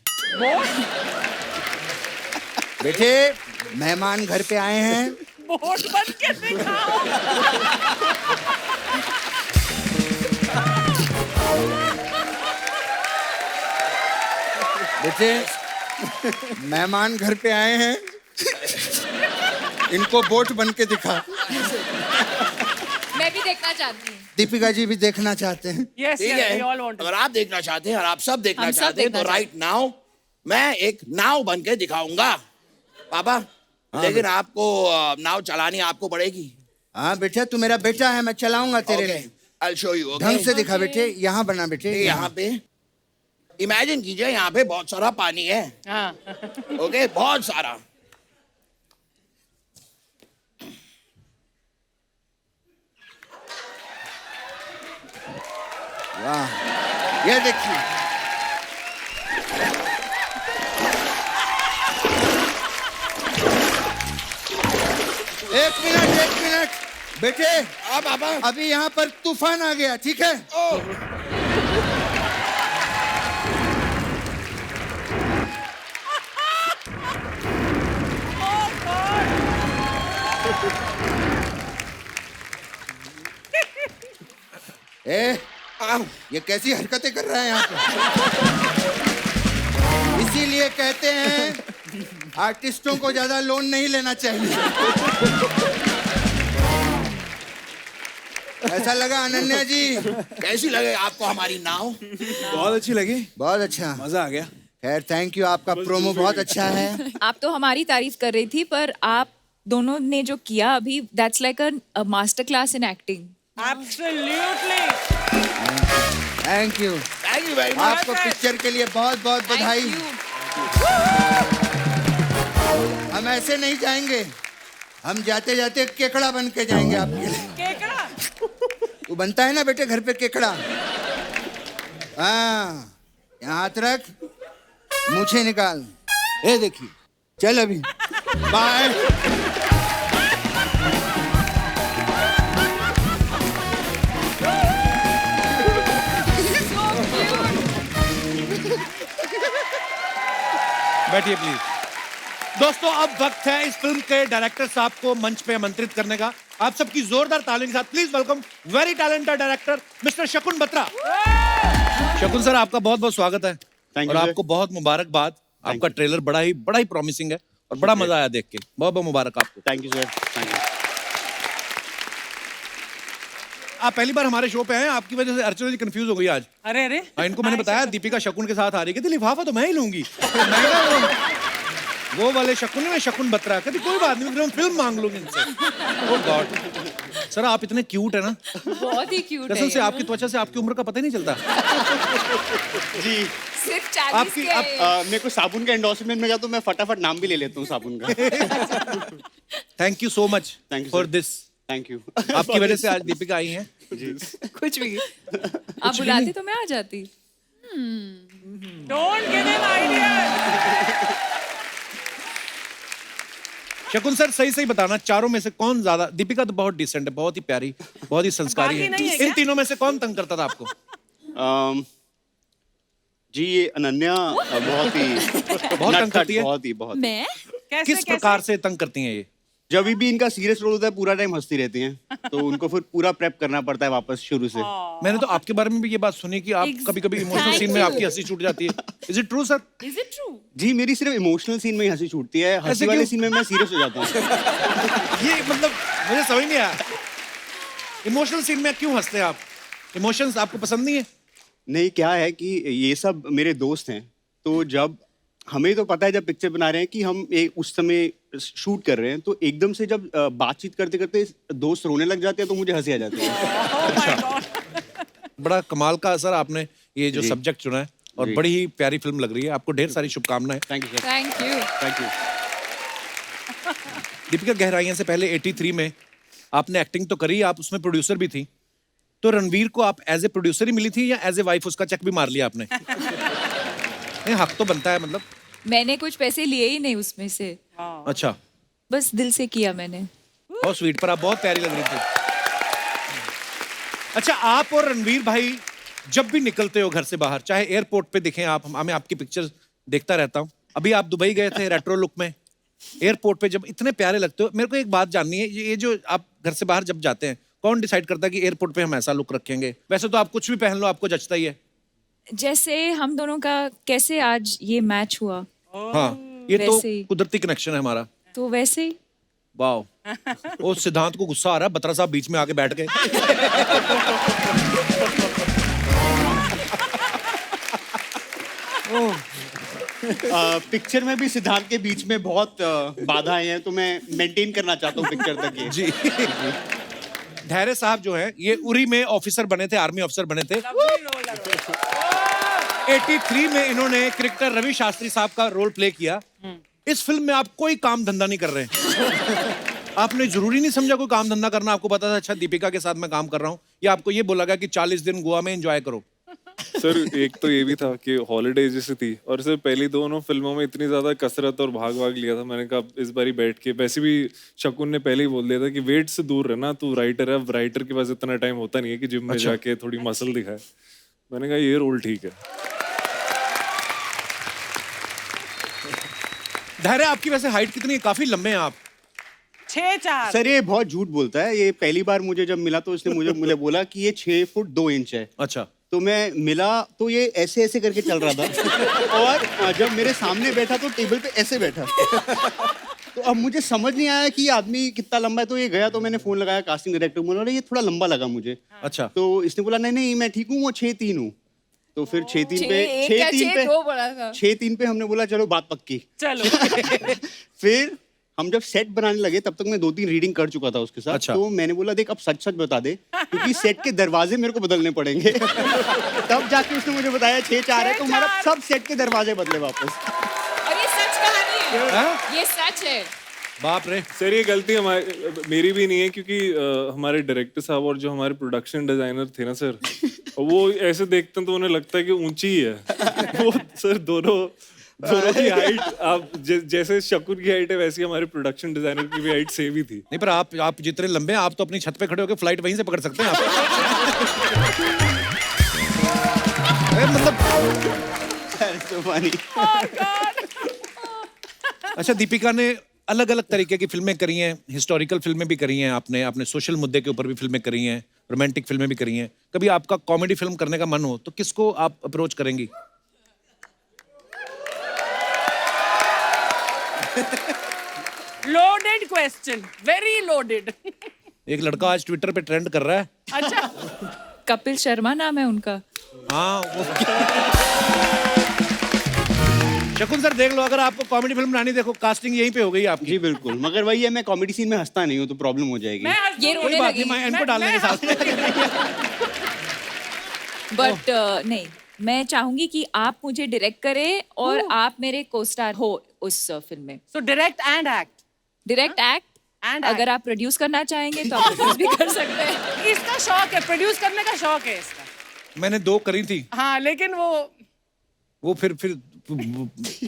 बेटे, मेहमान घर पे आए हैं। बोट बन के दिखाओ। बेटे, मेहमान घर पे आए हैं, इनको बोट बन के दिखा। मैं भी देखना चाहती हूँ। दीपिका जी भी देखना चाहते हैं। यस, ठीक वी ऑल है। वांट। अगर आप देखना चाहते हैं और आप सब देखना हम सब चाहते हैं देखना तो राइट नाउ मैं एक नाव बन के दिखाऊंगा पापा। लेकिन आपको नाव चलानी आपको पड़ेगी। हाँ बेटा, तू मेरा बेटा है, मैं चलाऊंगा तेरे लिए। I'll show you, okay? ढंग से दिखा बेटे। यहाँ बना बेटे। यहाँ पे इमेजिन कीजिए, यहाँ पे बहुत सारा पानी है। हाँ, ओके, बहुत सारा। वाह, ये देखिए। एक मिनट बेटे। हाँ पापा। अभी यहाँ पर तूफान आ गया, ठीक है? ये कैसी हरकतें कर रहा है यहाँ पे? इसीलिए कहते हैं आर्टिस्टों को ज्यादा लोन नहीं लेना चाहिए। ऐसा लगा अनन्या जी? कैसी लगे आपको हमारी नाव? बहुत अच्छी लगी, बहुत अच्छा, मजा आ गया। खैर थैंक यू, आपका प्रोमो बहुत अच्छा है। आप तो हमारी तारीफ कर रही थी, पर आप दोनों ने जो किया अभी, that's like a master class in acting. Absolutely. Thank you very much. आपको पिक्चर के लिए बहुत बहुत बधाई। हम ऐसे नहीं जाएंगे, हम जाते जाते केकड़ा बन के जाएंगे आपके लिए। केकड़ा? वो बनता है ना बेटे घर पे केकड़ा। हाँ, यहाँ हाथ रख, मूछें निकाल। ये देखिए, चल अभी बाय। बैठिए प्लीज। दोस्तों, अब वक्त है इस फिल्म के डायरेक्टर साहब को मंच पे आमंत्रित करने का। आप सबकी जोरदार तालियों के साथ please welcome very talented director mister शकुन बत्रा। शकुन सर, आपका बहुत बहुत स्वागत है। और आपको बहुत मुबारकबाद। आपका ट्रेलर बड़ा ही प्रॉमिसिंग है और बड़ा मजा आया देख के। बहुत बहुत मुबारक आपको। Thank you sir, thank you. आप पहली बार हमारे शो पे आए, आपकी वजह से अर्चना जी कंफ्यूज हो गई आज। अरे अरे, इनको मैंने बताया दीपिका शकुन के साथ आ रही है, कहती लिफाफा तो मैं ही लूंगी। मैं कहा, वो वाले शकुन है, शकुन बत्रा। कहती कोई बात नहीं, मैं फिल्म मांग लूंगी इनसे। ओह गॉड सर, आप इतने क्यूट है ना, बहुत ही क्यूट कसम है। से आपकी त्वचा से आपकी उम्र का पता ही नहीं चलता। जी, सिर्फ 40 के हैं। मेरे को साबुन का एंडोर्समेंट मिला तो मैं फटाफट नाम भी ले लेता हूँ साबुन का। Thank you so much Thank you, for sir. This thank you. आपकी वजह से आज दीपिका आई हैं। कुछ भी आप बुलाती तो मैं आ जाती। Don't give him ideas. शकुन सर सही बताना, चारों में से कौन ज्यादा? दीपिका तो बहुत डिसेंट है, बहुत ही प्यारी, बहुत ही संस्कारी बाकी नहीं है है। क्या? इन तीनों में से कौन तंग करता था आपको? जी ये अनन्या बहुत ही बहुत तंग करती है? बहुत। मैं किस प्रकार से तंग करती हैं ये? जब भी इनका सीरियस रोल होता है पूरा टाइम हंसती रहती हैं, तो उनको फिर पूरा प्रेप करना पड़ता है वापस शुरू से। मैंने तो आपके बारे में भी ये बात सुनी कि आप कभी-कभी इमोशनल सीन में आपकी हंसी छूट जाती है। Is it true sir? Is it true? जी मेरी सिर्फ इमोशनल सीन में ही हंसी छूटती है, हंसी वाले सीन में मैं सीरियस हो जाता हूँ। ये मतलब मुझे समझ नहीं आया, इमोशनल सीन में क्यों हंसते हैं आप? इमोशंस आपको पसंद नहीं है? नहीं क्या है कि ये सब मेरे दोस्त हैं, तो जब हमें तो पता है जब पिक्चर बना रहे हैं कि हम उस समय शूट कर रहे हैं, तो एकदम से जब बातचीत करते करते दोस्त रोने लग जाते हैं तो मुझे हंसी आ जाती है। बड़ा कमाल का सर आपने ये जो जी। सब्जेक्ट चुना है, और जी। बड़ी ही प्यारी फिल्म लग रही है। आपको ढेर सारी शुभकामनाएं। Thank you sir. Thank you. Thank you. Deepika Gehraiyaan से पहले 83 में आपने एक्टिंग तो करी, आप उसमें प्रोड्यूसर भी थी, तो रणवीर को आप एज ए प्रोड्यूसर ही मिली थी या एज ए वाइफ उसका चेक भी मार लिया आपने? नहीं, हक तो बनता है मतलब। मैंने कुछ पैसे लिए ही नहीं उसमें से, अच्छा, बस दिल से किया मैंने। बहुत स्वीट, पर आप बहुत प्यारी लग रही थी। अच्छा, आप और रणवीर भाई जब भी निकलते हो घर से बाहर, चाहे एयरपोर्ट पे दिखें आप, मैं आपकी पिक्चर देखता रहता हूँ। अभी आप दुबई गए थे रेट्रो लुक में, एयरपोर्ट पे जब इतने प्यारे लगते हो। मेरे को एक बात जाननी है, ये जो आप घर से बाहर जब जाते हैं, कौन डिसाइड करता है कि एयरपोर्ट पे हम ऐसा लुक रखेंगे? वैसे तो आप कुछ भी पहन लो, आपको जचता ही है। जैसे हम दोनों का कैसे आज ये मैच हुआ, हाँ, ये तो वैसे ही। कुदरती कनेक्शन है हमारा। तो वैसे ही। वाओ। वो सिद्धांत को गुस्सा आ रहा है, बत्रा साहब बीच में आके बैठ गए। पिक्चर में भी सिद्धांत के बीच में बहुत बाधाएं हैं, तो मैं मेंटेन करना चाहता हूँ पिक्चर तक ये। जी। धैर्य साहब जो है, ये उरी में ऑफिसर बने थे, आर्मी ऑफिसर बने थे। 83 में इन्होंने क्रिकेटर रवि शास्त्री साहब का रोल प्ले किया। इस फिल्म में आप कोई काम धंधा नहीं कर रहे। आपने जरूरी नहीं समझा कोई काम धंधा करना? आपको पता था अच्छा दीपिका के साथ मैं काम कर रहा हूँ, या आपको ये बोला गया कि 40 दिन गोवा में एंजॉय करो? सर एक तो ये भी था कि हॉलीडे जैसी थी, और सर पहली दोनों फिल्मों में इतनी ज्यादा कसरत और भाग लिया था, मैंने कहा इस बारी बैठ के, वैसे भी शकुन ने पहले ही बोल दिया था कि वेट से दूर रहना, तू राइटर है, अब राइटर के पास इतना टाइम होता नहीं है कि जिम में जाके थोड़ी मसल दिखाए। मैंने कहा ये रोल ठीक है। धैर्य, आपकी वैसे हाइट कितनी है? काफी लंबे हैं आप। 6'4"। सर ये बहुत झूठ बोलता है। ये पहली बार मुझे जब मिला तो इसने मुझे बोला कि ये 6 फुट 2 इंच है। अच्छा। तो मैं मिला तो ये ऐसे ऐसे करके चल रहा था, और जब मेरे सामने बैठा तो टेबल पे ऐसे बैठा। तो अब मुझे समझ नहीं आया कि ये आदमी कितना लंबा है। तो ये गया, तो मैंने फोन लगाया कास्टिंग डायरेक्टर को, बोला ये थोड़ा लंबा लगा मुझे। अच्छा। तो इसने बोला नहीं नहीं मैं ठीक हूँ, वो 6'3" हूँ। तो फिर 6'3" पे 6'3" पे हमने बोला चलो बात पक्की। चलो। फिर हम जब सेट बनाने लगे तब तक मैं 2-3 रीडिंग कर चुका था उसके साथ। अच्छा। तो मैंने बोला देख अब सच सच बता दे, क्योंकि सेट के दरवाजे मेरे को बदलने पड़ेंगे। तब जाके उसने मुझे बताया 6'4" है, तो हमारा सब सेट के दरवाजे बदले वापस। और ये सच कहानी है, ये सच है। बाप रे। सर ये गलती मेरी भी नहीं है, क्योंकि हमारे डायरेक्टर साहब और जो हमारे प्रोडक्शन डिजाइनर थे ना सर, वो ऐसे देखते हैं तो उन्हें लगता है कि ऊंची ही है। वो सर दोनों की हाइट, आप जैसे शकुन की हाइट है वैसी हमारे प्रोडक्शन डिजाइनर की भी हाइट सेम ही थी। नहीं, पर आप जितने लंबे हैं, आप तो अपनी छत पे खड़े होकर फ्लाइट वहीं से पकड़ सकते हैं आप। मतलब अच्छा, दीपिका ने अलग अलग तरीके की फिल्में करी हैं, हिस्टोरिकल फिल्में भी करी हैं आपने सोशल मुद्दे के ऊपर भी फिल्में करी हैं, रोमांटिक फिल्में भी करी हैं। कभी आपका कॉमेडी फिल्म करने का मन हो तो किसको आप अप्रोच करेंगी? Loaded question, very loaded. एक लड़का आज ट्विटर पे ट्रेंड कर रहा है। अच्छा। कपिल शर्मा नाम है उनका। हाँ, वो शकुन सर देख लो, अगर आपको कॉमेडी फिल्म बनानी, देखो कास्टिंग यहीं पे हो गई आपकी। जी बिल्कुल, मगर वही है मैं कॉमेडी सीन में हंसता नहीं हूँ, तो प्रॉब्लम हो जाएगी। ये कोई रोने बात लगी। नहीं, मैं इनको डालने के साथ। बट नहीं, मैं चाहूंगी कि आप मुझे डायरेक्ट करें और आप मेरे को स्टार हो उस फिल्म में। So direct and act. Direct act And अगर आप प्रोड्यूस करना चाहेंगे तो आप प्रोड्यूस भी कर सकते हैं। इसका शौक है, प्रोड्यूस करने का शौक है इसका। मैंने 2 करी थी, हाँ, लेकिन वो फिर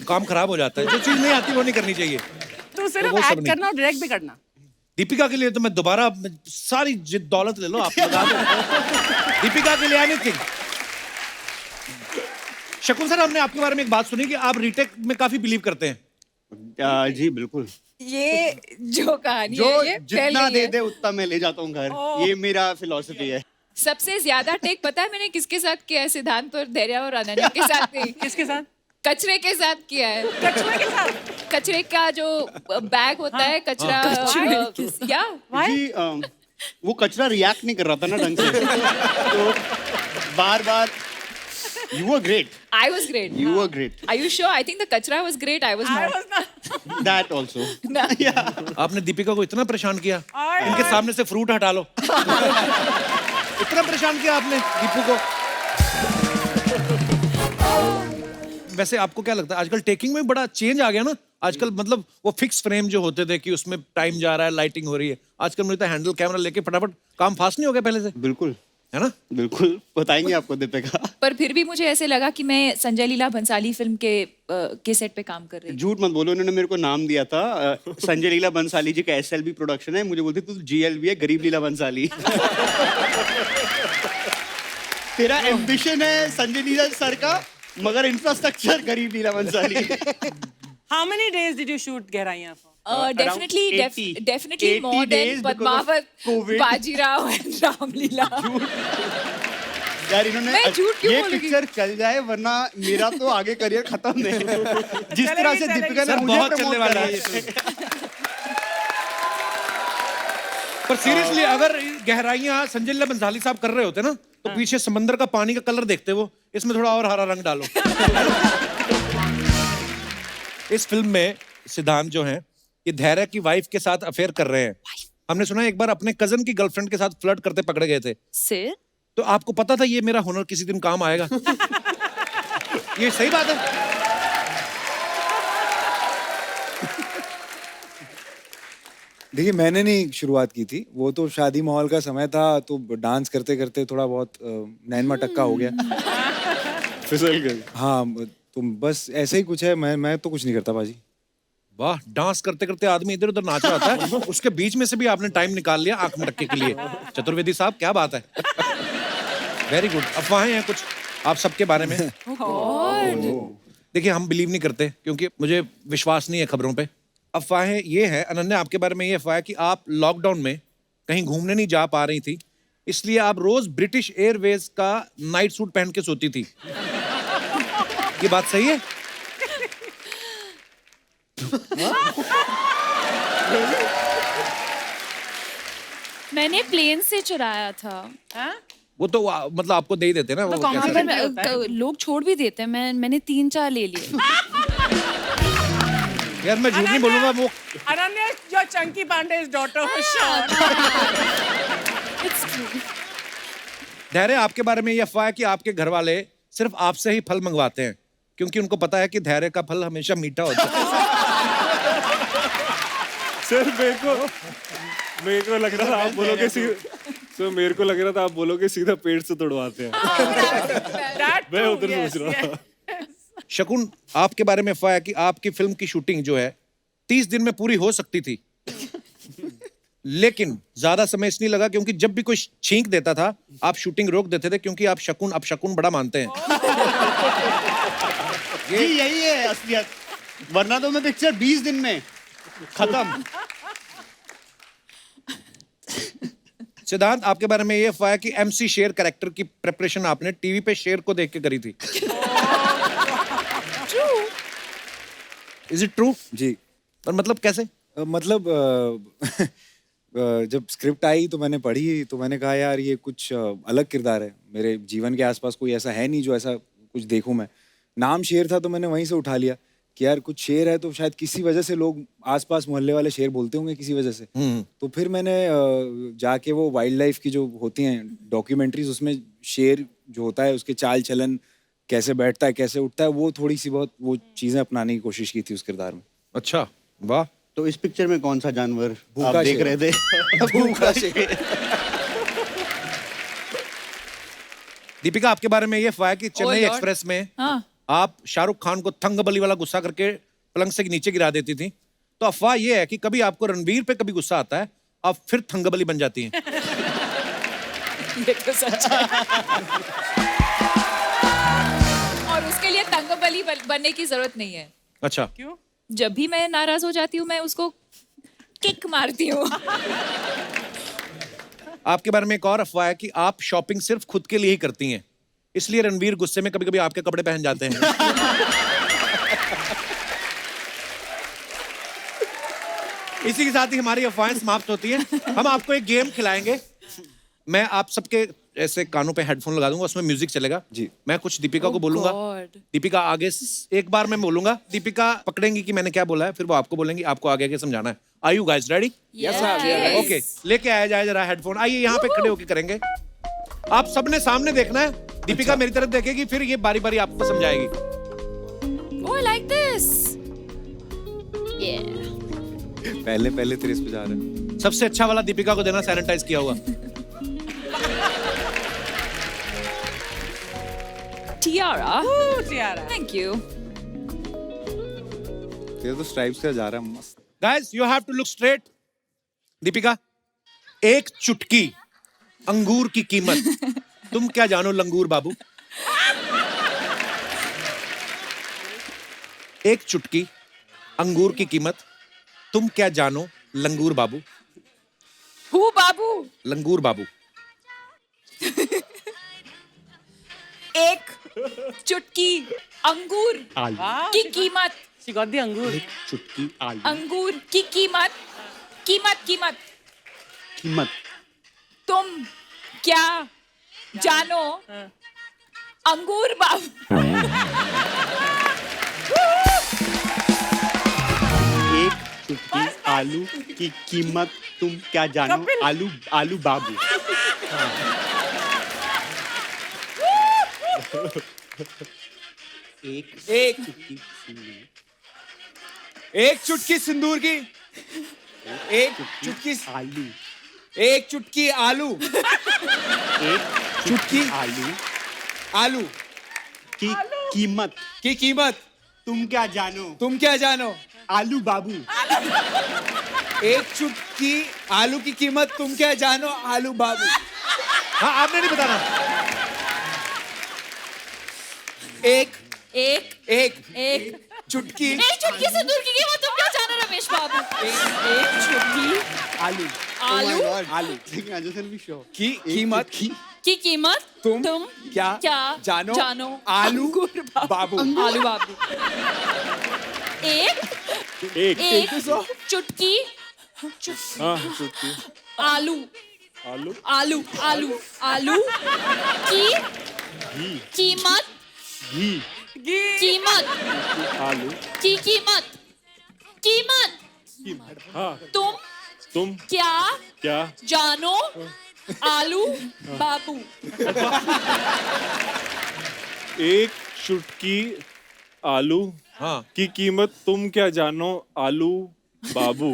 काम खराब हो जाता है। जो चीज नहीं आती वो नहीं करनी चाहिए। तू सिर्फ वो सब एक्ट नहीं। करना और डायरेक्ट भी करना। दीपिका के लिए तो मैं दोबारा सारी जिद दौलत ले लो, आप बता दो। दीपिका के लिए एनीथिंग। शकुन सर, हमने आपके बारे में एक बात सुनी कि आप रीटेक में काफी बिलीव करते हैं। जी बिल्कुल, ये जो कहानी जो है ये जितना फैल गई दे है। दे उतना मैं ले जाता हूँ घर, ये मेरा फिलॉसफी है। सबसे ज्यादा टेक पता है मैंने किसके साथ किया है? सिद्धांत और धैर्य और अनन्या के साथ नहीं, किसके साथ? कचरे के साथ किया है। कचरे के साथ? कचरे का जो बैग होता है, कचरा या जी वो कचरा रिएक्ट नहीं कर रहा था ना ढंग से, तो बार बार you were great, I was great. You were great, Are you sure? I think the kachra was great. I was I not. was not. That also. आपने दीपिका को इतना परेशान किया, आय, इनके आय। सामने से फ्रूट हटा लो। इतना परेशान किया आपने दीपू को। वैसे आपको क्या लगता है आजकल टेकिंग में बड़ा चेंज आ गया ना? आजकल मतलब वो फिक्स फ्रेम जो होते थे कि उसमें टाइम जा रहा है, लाइटिंग हो रही है, आजकल मुझे तो हैंडल कैमरा लेके फटाफट काम फास्ट नहीं हो गया पहले से, बिल्कुल है ना? बिल्कुल, बताएंगे आपको दीपिका। पर फिर भी मुझे ऐसे लगा कि मैं संजय लीला भंसाली फिल्म के सेट पे काम कर रही हूँ। झूठ मत बोलो, उन्होंने मेरे को नाम दिया था, संजय लीला बंसाली जी का SLB प्रोडक्शन है, मुझे बोलते तू GLB है, गरीब लीला बंसाली। तेरा एम्बिशन है संजय लीला सर का, मगर इंफ्रास्ट्रक्चर गरीब लीला Bhansali. How many days did you shoot गहराइयाँ for? Definitely, 80 definitely more days than because of Padmaavat, COVID. Bajirao and Ramlila. यार इन्होंने मैं झूठ क्यों ये बोलूंगी? पिक्चर चल जाए, वरना मेरा तो आगे करियर खत्म है। जिस तरह से चलेगी, दीपिका ने सर, मुझे बहुत प्रमोट चलने वाला करा है ये पर सीरियसली अगर गहराइयां संजय लीला बंसाली साहब कर रहे होते ना, तो पीछे समंदर का पानी का कलर देखते वो, इसमें थोड़ा और हरा रंग डालो। इस फिल्म में सिद्धांत जो हैं, ये धैर्य की वाइफ के साथ अफेयर कर रहे हैं। हमने सुना एक बार अपने कजन की गर्लफ्रेंड के साथ फ्लर्ट करते पकड़े गए थे। सिर तो आपको पता था ये मेरा हुनर किसी दिन काम आएगा? ये सही बात है। देखिए, मैंने नहीं शुरुआत की थी, वो तो शादी माहौल का समय था, तो डांस करते करते थोड़ा बहुत नैनमा टक्का हो गया। फिसल गई। हाँ, तो बस ऐसे ही कुछ है। मैं तो कुछ नहीं करता बाजी। वाह, डांस करते करते आदमी इधर उधर नाच रहा था, उसके बीच में से भी आपने टाइम निकाल लिया आंख मटके के लिए। चतुर्वेदी साहब, क्या बात है। Very good. अफवाहें हैं कुछ आप सबके बारे में। देखिए, हम बिलीव नहीं करते क्योंकि मुझे विश्वास नहीं है खबरों पे। अफवाहें ये है, अनन्या आपके बारे में ये अफवाह है कि आप लॉकडाउन में कहीं घूमने नहीं जा पा रही थी, इसलिए आप रोज ब्रिटिश एयरवेज का नाइट सूट पहन के सोती थी। ये बात सही है? मैंने प्लेन से चुराया था। हाँ? वो तो मतलब आपको दे ही देते ना वो तो कहाँ कैसे? पर- पर होता है। लोग छोड़ भी देते हैं। मैंने 3-4 ले लिए। यार मैं झूठ नहीं बोलूंगा, वो Ananya, your Chunky Pandey's daughter was shot. It's true. धैर्य, आपके बारे में ये अफवाह है कि आपके घर वाले सिर्फ आपसे ही फल मंगवाते हैं क्योंकि उनको पता है कि धैर्य का फल हमेशा मीठा होता है। सर मेरे को लग रहा था आप बोलोगे सर मेरे को लग रहा था आप बोलोगे सीधा पेट से तोड़वाते हैं। That मैं too, उधर yes, सोच रहा था। yes. शकुन, आपके बारे में अफवाह है कि आपकी फिल्म की शूटिंग जो है 30 दिन में पूरी हो सकती थी, लेकिन ज्यादा समय इसलिए लगा क्योंकि जब भी कोई छींक देता था आप शूटिंग रोक देते थे क्योंकि आप शकुन बड़ा मानते हैं। जी यही है असलियत, वरना तो मैं पिक्चर 20 दिन में खत्म। सिद्धांत, आपके बारे में ये अफवाह है कि MC शेर कैरेक्टर की प्रिपरेशन आपने टीवी पे शेर को देख के करी थी। Is it true? जी। पर मतलब कैसे? मतलब जब स्क्रिप्ट आई तो मैंने पढ़ी, तो मैंने कहा यार ये कुछ अलग किरदार है, मेरे जीवन के आसपास कोई ऐसा है नहीं जो ऐसा कुछ देखूं मैं। नाम शेर था तो मैंने वहीं से उठा लिया कि यार कुछ शेर है तो शायद किसी वजह से लोग आसपास मोहल्ले वाले शेर बोलते होंगे किसी वजह से। तो फिर मैंने जाके वो वाइल्ड लाइफ की जो होती हैं डॉक्यूमेंट्रीज, उसमें शेर जो होता है उसके चाल चलन, कैसे बैठता है कैसे उठता है, वो थोड़ी सी बहुत वो चीज़ें अपनाने की कोशिश की थी उस किरदार में। अच्छा, वाह। तो तो इस पिक्चर में कौन सा जानवर भूखा आप देख शेर। रहे थे? भूखा शेर। दीपिका, आपके बारे में ये अफवाह है कि चेन्नई Lord. एक्सप्रेस में हाँ आप शाहरुख खान को थंगबली वाला गुस्सा करके पलंग से नीचे गिरा देती थी। तो अफवाह ये है कि कभी आपको रणवीर पे कभी गुस्सा आता है, आप फिर थंगबली बन जाती हैं। ये तो सच है। और उसके लिए तंगबली बनने की जरूरत नहीं है। अच्छा, क्यों? जब भी मैं नाराज हो जाती हूँ मैं उसको किक मारती हूँ। आपके बारे में एक और अफवाह है कि आप शॉपिंग सिर्फ खुद के लिए ही करती हैं, इसलिए रणवीर गुस्से में कभी कभी आपके कपड़े पहन जाते हैं। इसी के साथ ही हमारी अफवाहें समाप्त होती हैं। हम आपको एक गेम खिलाएंगे। मैं आप सबके ऐसे कानों पे हेडफोन लगा दूंगा, उसमें म्यूजिक चलेगा जी। मैं कुछ दीपिका को Oh बोलूंगा। God. दीपिका आगे एक बार मैं बोलूंगा, दीपिका पकड़ेंगी कि मैंने क्या बोला है, फिर वो आपको बोलेंगी, आपको आगे आगे समझाना है। Are you guys ready? Yes. Okay, लेके आया जाए जरा हेडफोन। आइए यहाँ पे खड़े होके करेंगे। आप सबने सामने देखना है। दीपिका मेरी तरफ देखेगी, फिर ये बारी बारी आपको समझाएगी। Oh, I like this. Yeah. पहले तेरे इस पे जा रहा है। सबसे अच्छा वाला दीपिका को देना, सैनिटाइज किया हुआ। Tiara. Ooh, tiara. Thank you. तेरे तो स्ट्राइप्स का जा रहा है मस्त। Guys, you have to look straight. Deepika, एक चुटकी अंगूर की कीमत तुम क्या जानो लंगूर बाबू? एक चुटकी अंगूर की कीमत तुम क्या जानो लंगूर बाबू? Who बाबू? लंगूर बाबू। एक चुटकी अंगूर की कीमत। She got the अंगूर. चुटकी आलू अंगूर की कीमत। कीमत कीमत कीमत। तुम क्या जानो अंगूर बाबू? एक चुटकी आलू की कीमत तुम क्या जानो? कपिल। आलू आलू बाबू। एक चुटकी एक चुटकी सिंदूर की, एक चुटकी, आलू। एक चुटकी आलू, एक चुटकी आलू आलू की कीमत की कीमत तुम क्या जानो? तुम क्या जानो? आलू बाबू। एक चुटकी आलू की कीमत तुम क्या जानो? आलू बाबू। हाँ, आपने नहीं बताना। एक एक एक चुटकी एक चुटकी सिंदूर की कीमत तुम क्या जानो रमेश बाबू? एक चुटकी आलू। आलू आलू I just want to be sure. की कीमत की कीमत तुम क्या जानो आलू अंगूर बाबू। आलू बाबू। एक एक चुटकी आलू आलू आलू आलू आलू की कीमत कीमत आलू की कीमत तुम क्या जानो आलू बाबू? एक चुटकी आलू हाँ, की कीमत तुम क्या जानो? आलू बाबू।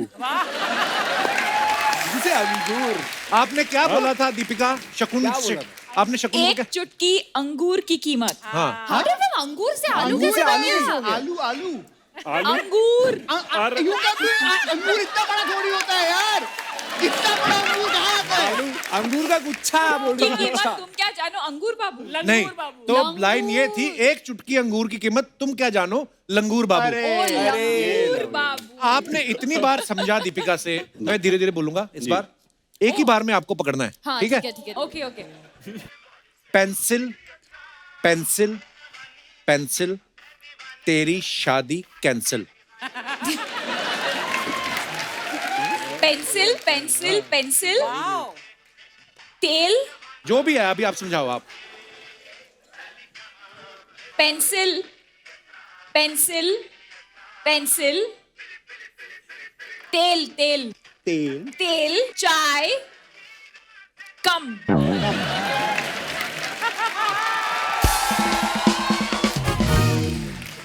जिसे अंगूर। आपने क्या बोला था दीपिका? शकुन क्या बोला आपने शकुन को एक क्या? चुटकी अंगूर की कीमत। हाँ, How did हम अंगूर से आलू कैसे बन गया? आलू आलू। अंगूर अंगूर इतना बड़ा थोड़ी होता है यार। इतना बड़ा अंगूर कहाँ आता है? अंगूर का गुच्छा बोल की रहा कीमत गुच्छा। तुम क्या जानो अंगूर बाबू? नहीं, तो लाइन ये थी, एक चुटकी अंगूर की कीमत तुम क्या जानो लंगूर बाबू। ओ लंगूर बाबू। आपने इतनी बार समझा दीपिका से, मैं धीरे धीरे बोलूंगा इस बार। एक ही बार में आपको पकड़ना है, हाँ ठीक है? ठीक है okay okay. Pencil pencil pencil तेरी शादी कैंसिल। पेंसिल पेंसिल पेंसिल तेल जो भी है अभी आप समझाओ। आप पेंसिल पेंसिल पेंसिल तेल तेल तेल तेल चाय कम।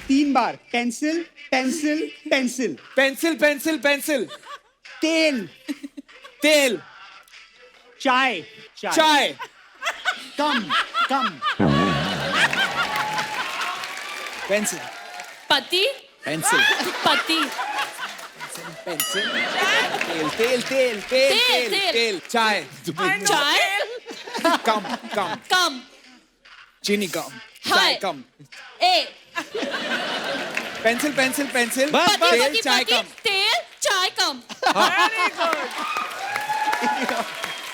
तीन सेम बार pencil pencil pencil pencil pencil pencil तेल तेल चाय चाय कम कम पेंसिल पति पेंसिल पति पेंसिल तेल तेल तेल तेल तेल, तेल तेल चाय चाय कम कम कम चीनी कम हाय। चाय कम ए पेंसिल पेंसिल पेंसिल बस, बस। तेल चाय कम तेल चाय कम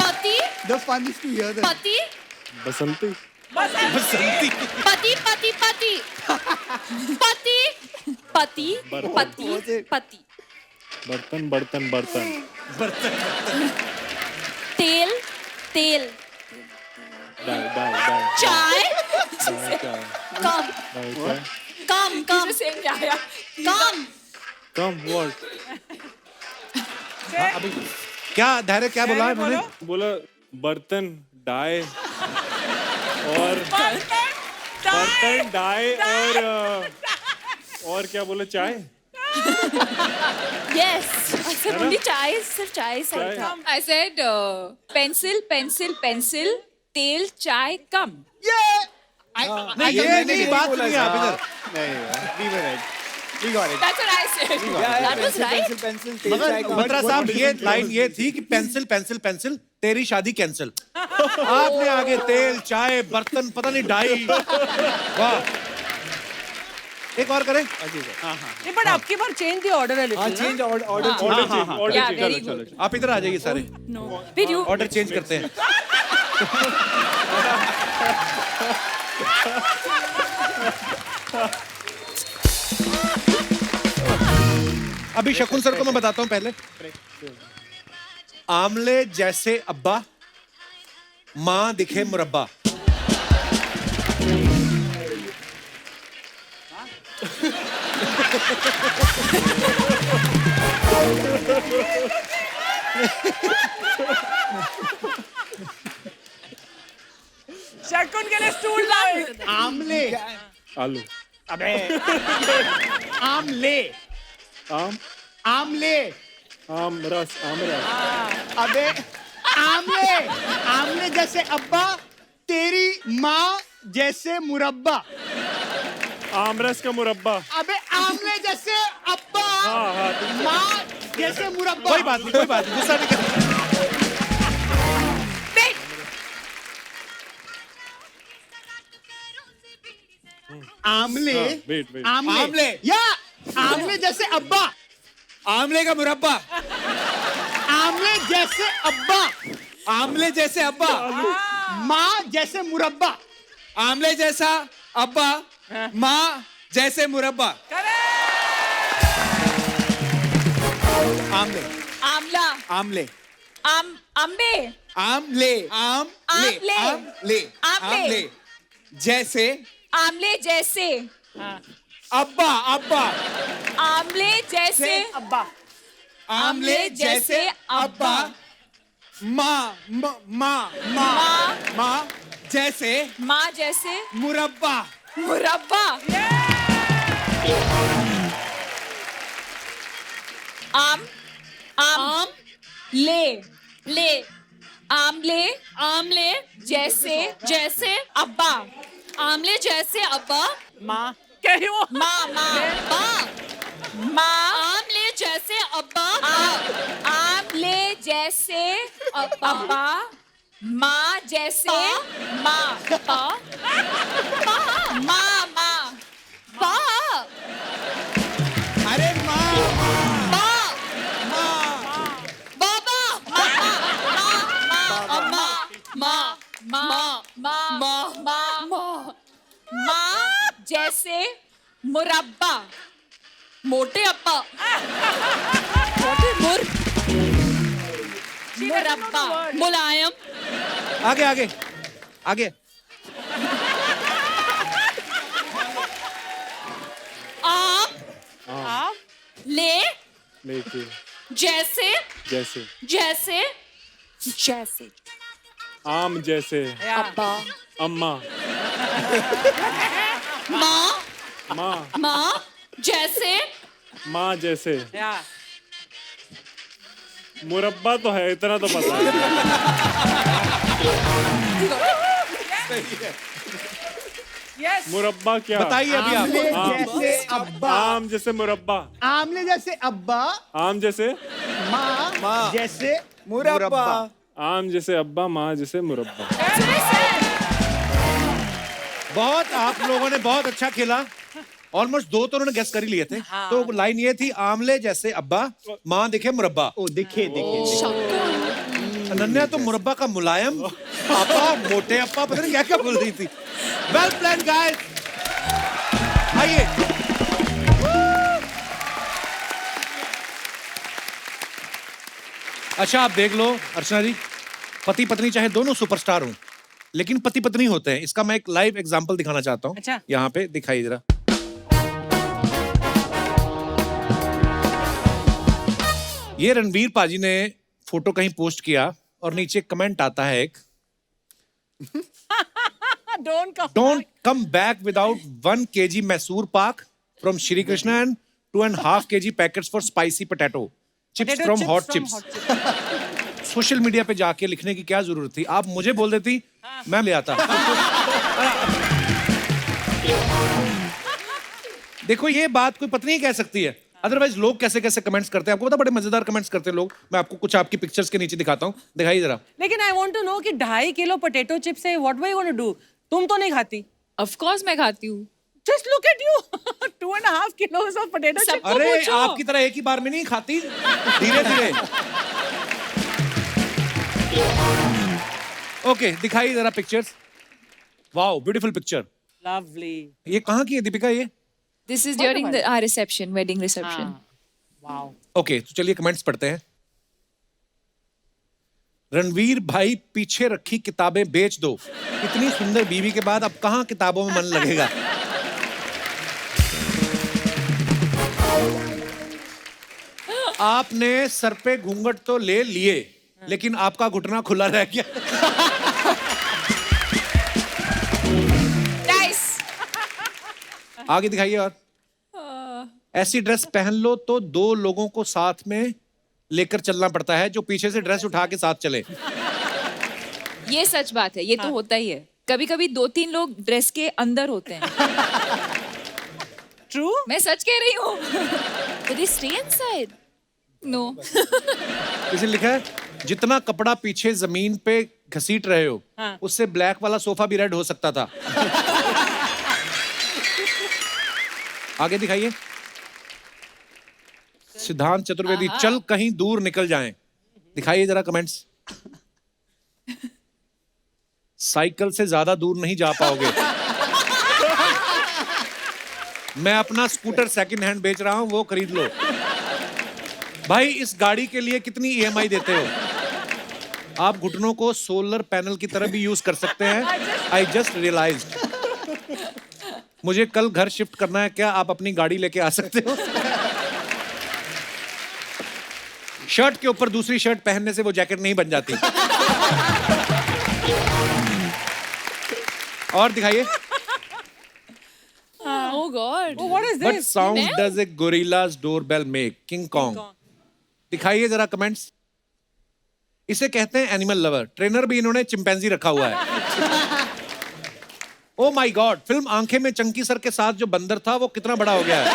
पति The fun is to hear that. पति बसंती बसंती पति पति पति पति पति पति पति बर्तन बर्तन बर्तन तेल तेल दाल दाल दाल चाय चाय कम चाय कम कम कम कम व्हाट अभी क्या धैर्य क्या बोला है मैंने? बोला बर्तन डाई और बर्तन डाई और क्या बोला चाय Yes. I said only चाय, सिर्फ चाय सही था. I said pencil, pencil, pencil, तेल, चाय, कम. नहीं ये नहीं बात नहीं आप इधर. We were right. We got it. That's what I said. That was right. Pencil तेल चाय मगर कम बत्रा साहब ये लाइन ये थी कि पेंसिल पेंसिल पेंसिल तेरी शादी कैंसिल. आपने आगे तेल चाय बर्तन पता नहीं डाई. वाह. एक और करें. नहीं बट आपकी बार चेंज दी ऑर्डर है हाँ little change order Yeah, very good. आप इधर आ जाइए सारे. No. Did you? Order change करते हैं. अभी शकुन सर को मैं बताता हूं पहले. आमले जैसे अब्बा माँ दिखे मुरब्बा. शकुन के लिए स्टूल लाओ. आमले आलू अबे आमले आम आमले आम रस अबे आमले आमले जैसे अब्बा तेरी माँ जैसे मुरब्बा. आम रस का मुरब्बा. अबे आमले जैसे अब्बा हाँ, माँ जैसे मुरब्बा. कोई बात नहीं गुस्सा नहीं करना. आमले वेट आमले या आमले जैसे अब्बा आमले का मुरब्बा आमले जैसे अब्बा आमले जैसे अब्बा माँ जैसे मुरब्बा. आमले जैसा अब्बा माँ जैसे मुरब्बा. आमले आमला, आमले अम्बे, आमले आमले आमले आमले जैसे आमले जैसे, अब्बा अब्बा आमले जैसे, अब्बा आमले जैसे अब्बा माँ माँ माँ माँ जैसे माँ जैसे, मुरब्बा. मुरब्बा. आम आम ले ले आमले आमले जैसे जैसे अब्बा आमले जैसे अब्बा माँ क्या है वो माँ माँ माँ आमले जैसे अब्बा आमले जैसे अब्बा माँ जैसे माँ माँ माँ माँ अरे माँ माँ जैसे मुरब्बा मोटे अप्पा मोटे मुरब्बा मुलायम. आगे आगे आगे. आम ले लेके जैसे जैसे जैसे जैसे आम जैसे अब्बा अम्मा माँ माँ माँ जैसे माँ जैसे या मुरब्बा तो है, इतना तो पता है। यस मुरब्बा क्या? बताइए अभी आप। जैसे अब्बा, आम जैसे मुरब्बा, आमले जैसे अब्बा, आम जैसे माँ जैसे मुरब्बा। आम जैसे अब्बा, माँ जैसे मुरब्बा। बहुत आप लोगों ने बहुत अच्छा खेला। ऑलमोस्ट 2 तो उन्होंने गेस कर ही लिए थे। तो लाइन ये थी, आमले जैसे अब्बा, माँ दिखे मुरब्बा। ओ दिखे अनन्या तो मुरब्बा का मुलायम अपा, मोटे अपा, पता नहीं क्या क्या बोल रही थी। Well plan guys. आइए अच्छा, आप देख लो अर्चना जी, पति पत्नी चाहे दोनों सुपरस्टार हों, लेकिन पति पत्नी होते हैं। इसका मैं एक लाइव एग्जांपल दिखाना चाहता हूँ। अच्छा। यहाँ पे दिखाइए जरा। ये रणवीर पाजी ने फोटो कहीं पोस्ट किया और नीचे कमेंट आता है एक, don't come back without 1 kg Mysore pak from Shri Krishna and 2.5 kg packets for spicy potato chips from hot chips. Social media पे जाके लिखने की क्या जरूरत थी? आप मुझे बोल देती, मैं ले आता। देखो, ये बात कोई पत्नी ही कह सकती है, अदरवाइज लोग कैसे कैसे कमेंट्स करते हैं। आपको पता, बड़े मजेदार कमेंट्स करते हैं लोग। मैं आपको कुछ आपकी पिक्चर्स के नीचे दिखाता हूँ, दिखाइए जरा। लेकिन आई वांट टू नो कि 2.5 किलो पोटैटो चिप्स है, what way you gonna do? तुम तो नहीं खाती। ऑफ कोर्स मैं खाती हूँ। Just look at you 2.5 किलोस of potato chips. अरे आपकी तरह एक ही बार में नहीं खाती, धीरे धीरे। ओके, दिखाइए जरा pictures. Wow, beautiful picture. Lovely. ये कहाँ की है दीपिका? ये This is during our reception, wedding reception. Wow. Okay, तो चलिए कमेंट्स पढ़ते हैं। रणवीर भाई, पीछे रखी किताबें बेच दो। इतनी सुंदर बीवी के बाद अब कहाँ किताबों में मन लगेगा? आपने सर पे घूंघट तो ले लिए, लेकिन आपका घुटना खुला रह गया। Nice. आगे दिखाइए। और ऐसी ड्रेस पहन लो तो 2 लोगों को साथ में लेकर चलना पड़ता है, जो पीछे से ड्रेस उठा के साथ चले। ये सच बात है, ये तो होता ही है। कभी कभी 2-3 लोग ड्रेस के अंदर होते हैं। ट्रू? मैं सच कह रही हूँ। But they stay inside. No. किसी ने लिखा है, जितना कपड़ा पीछे जमीन पे घसीट रहे हो, उससे ब्लैक वाला सोफा भी रेड हो सकता था। आगे दिखाइए। सिद्धांत चतुर्वेदी, चल कहीं दूर निकल जाएं। दिखाइए जरा कमेंट्स। साइकिल से ज्यादा दूर नहीं जा पाओगे। मैं अपना स्कूटर सेकंड हैंड बेच रहा हूं, वो खरीद लो। भाई, इस गाड़ी के लिए कितनी EMI देते हो? आप घुटनों को सोलर पैनल की तरह भी यूज कर सकते हैं। I just realised. मुझे कल घर शिफ्ट करना है, क्या आप अपनी गाड़ी लेके आ सकते हो? शर्ट के ऊपर दूसरी शर्ट पहनने से वो जैकेट नहीं बन जाती। और दिखाइए। Oh God. Oh, what is What this? sound does a gorilla's doorbell make? King Kong. दिखाइए जरा कमेंट्स। इसे कहते हैं एनिमल लवर। ट्रेनर भी इन्होंने चिंपैंजी रखा हुआ है। ओ माय गॉड, फिल्म आंखें में चंकी सर के साथ जो बंदर था वो कितना बड़ा हो गया है।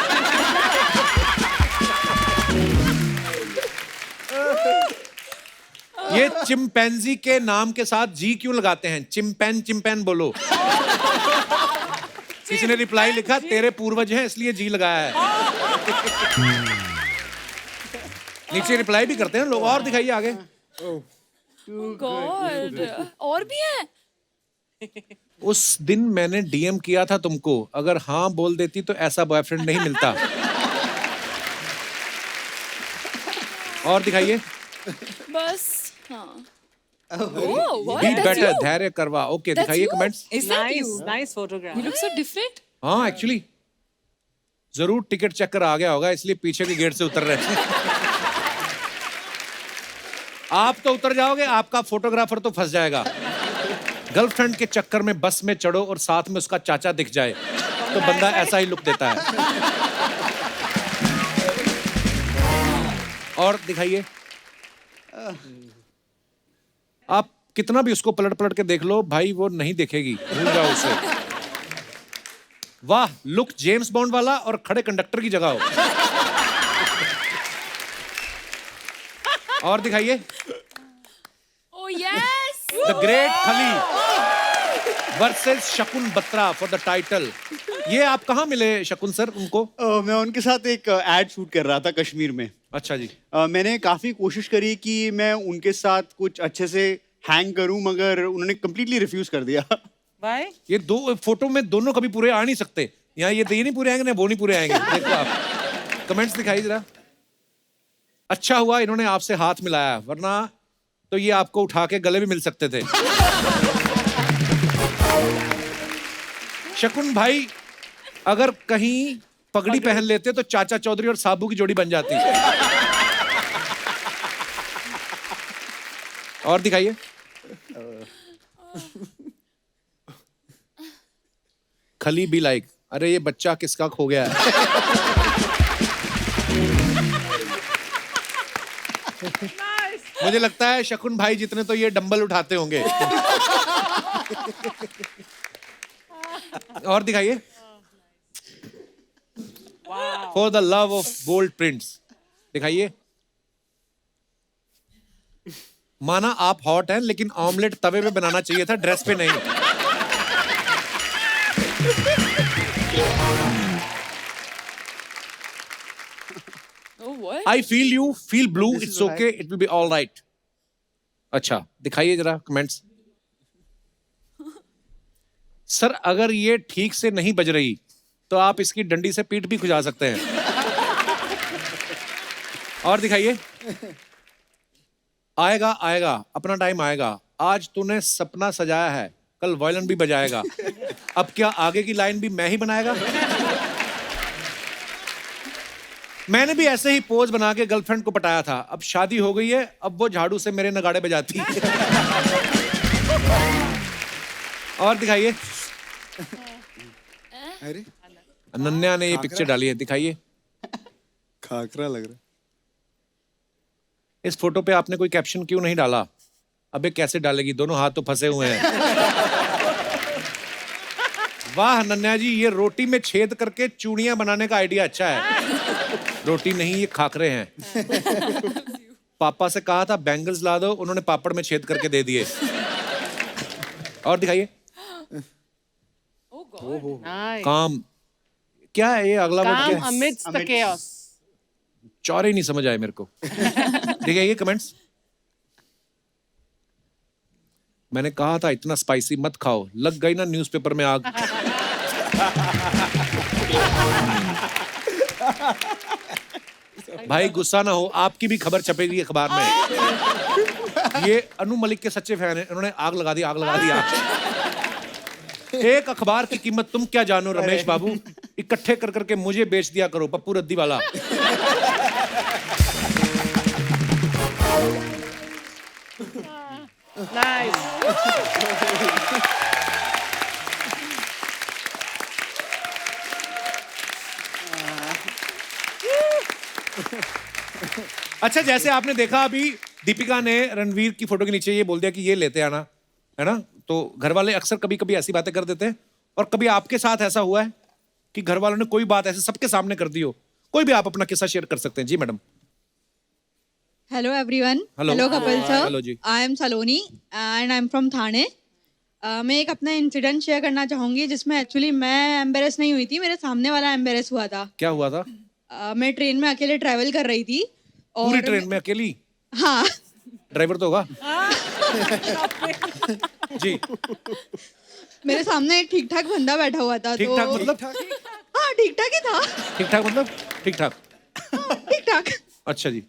ये चिंपैंजी के नाम के साथ जी क्यों लगाते हैं? चिंपैन चिंपैन बोलो। किसी ने रिप्लाई लिखा, तेरे पूर्वज हैं इसलिए जी लगाया है। नीचे रिप्लाई भी करते हैं लोग। और दिखाइए आगे। God. और भी है? उस दिन मैंने DM किया था तुमको, अगर हाँ बोल देती तो ऐसा बॉयफ्रेंड नहीं मिलता। और दिखाइए। बस हाँ। Oh, what? बी That's बेटर, you? धैर्य करवा। ओके, That's दिखाइए you? Comments. Is that Nice, you? nice photograph. You look so different. हाँ, एक्चुअली जरूर टिकट चेकर आ गया होगा, इसलिए पीछे के गेट से उतर रहे हैं। आप तो उतर जाओगे, आपका फोटोग्राफर तो फंस जाएगा। गर्लफ्रेंड के चक्कर में बस में चढ़ो और साथ में उसका चाचा दिख जाए। तो बंदा ऐसा ही लुक देता है। और दिखाइए, आप कितना भी उसको पलट पलट के देख लो भाई, वो नहीं देखेगी, भूल जाओ उसे। वाह, लुक जेम्स बॉन्ड वाला और खड़े कंडक्टर की जगह हो। और दिखाइए, Oh yes! द ग्रेट खली वर्सेस शकुन बत्रा फॉर द टाइटल। ये आप कहाँ मिले शकुन सर उनको? मैं उनके साथ एक एड शूट कर रहा था कश्मीर में। अच्छा जी। मैंने काफी कोशिश करी कि मैं उनके साथ कुछ अच्छे से हैंग करूं, मगर उन्होंने कम्प्लीटली रिफ्यूज कर दिया। भाई ये दो फोटो में दोनों कभी पूरे आ नहीं सकते। यहाँ ये नहीं पूरे आएंगे ना वो नहीं पूरे आएंगे। देखो आप कमेंट्स दिखाइए जरा। अच्छा हुआ इन्होंने आपसे हाथ मिलाया, वरना तो ये आपको उठा के गले भी मिल सकते थे। शकुन भाई अगर कहीं पगड़ी पहन लेते तो चाचा चौधरी और साबू की जोड़ी बन जाती। और दिखाइए, खली बी लाइक, अरे ये बच्चा किसका खो गया है। मुझे लगता है शकुन भाई जितने तो ये डंबल उठाते होंगे। और दिखाइए, for the love of bold prints, दिखाइए। माना आप हॉट हैं, लेकिन ऑमलेट तवे पे बनाना चाहिए था, ड्रेस पे नहीं। Oh what? I feel you, feel blue, it's okay, it will be all right. अच्छा, दिखाइए जरा कमेंट्स। सर अगर ये ठीक से नहीं बज रही तो आप इसकी डंडी से पीठ भी खुजा सकते हैं। और दिखाइए, आएगा आएगा, अपना टाइम आएगा। आज तूने सपना सजाया है, कल वायलिन भी बजाएगा। अब क्या आगे की लाइन भी मैं ही बनाएगा? मैंने भी ऐसे ही पोज बना के गर्लफ्रेंड को पटाया था। अब शादी हो गई है, अब वो झाड़ू से मेरे नगाड़े बजाती है। और दिखाइए, अरे अनन्या ने ये पिक्चर डाली है, दिखाइए। खाकरा लग रहा है। इस फोटो पे आपने कोई कैप्शन क्यों नहीं डाला? अबे कैसे डालेगी, दोनों हाथ तो फंसे हुए हैं। वाह अनन्या जी, ये रोटी में छेद करके चूड़ियां बनाने का आइडिया अच्छा है। रोटी नहीं, ये खाकरे हैं। पापा से कहा था बैंगल्स ला दो, उन्होंने पापड़ में छेद करके दे दिए। और दिखाइए, काम क्या है ये अगला वर्ड क्या है? amidst the chaos. चौरे नहीं समझ आए मेरे को। देखिए कमेंट्स। मैंने कहा था इतना स्पाइसी मत खाओ, लग गई ना न्यूज़पेपर में आग। भाई गुस्सा ना हो, आपकी भी खबर छपेगी अखबार में। ये अनु मलिक के सच्चे फैन हैं, इन्होंने आग लगा दी, आग लगा दी आग। एक अखबार की कीमत तुम क्या जानो रमेश बाबू, इकट्ठे कर करके मुझे बेच दिया करो, पप्पू रद्दी वाला। Nice. अच्छा, जैसे आपने देखा अभी दीपिका ने रणवीर की फोटो के नीचे ये बोल दिया कि ये लेते आना, है ना? तो घर वाले अक्सर कभी कभी ऐसी बातें कर देते हैं। और कभी आपके साथ ऐसा हुआ है कि घर वालों ने कोई बात ऐसे सबके सामने कर दी हो? कोई भी आप अपना किस्सा शेयर कर सकते हैं। जी madam. Hello everyone. Hello. Hello Kapil sir. Hello जी। I am Saloni and I am from Thane. मैं एक अपना इंसिडेंट शेयर करना चाहूंगी जिसमें एक्चुअली मैं एम्बेरस नहीं हुई थी, मेरे सामने वाला एम्बेरस हुआ था। क्या हुआ था? मैं ट्रेन में अकेले ट्रैवल कर रही थी और पूरी ट्रेन में अकेली? हाँ। ड्राइवर तो होगा। जी। मेरे सामने एक ठीक ठाक बंदा बैठा हुआ था। ठीक ठाक मतलब? हाँ ठीक ठाक ही था। ठीक ठाक मतलब? ठीक ठाक। ठीक ठाक। अच्छा जी,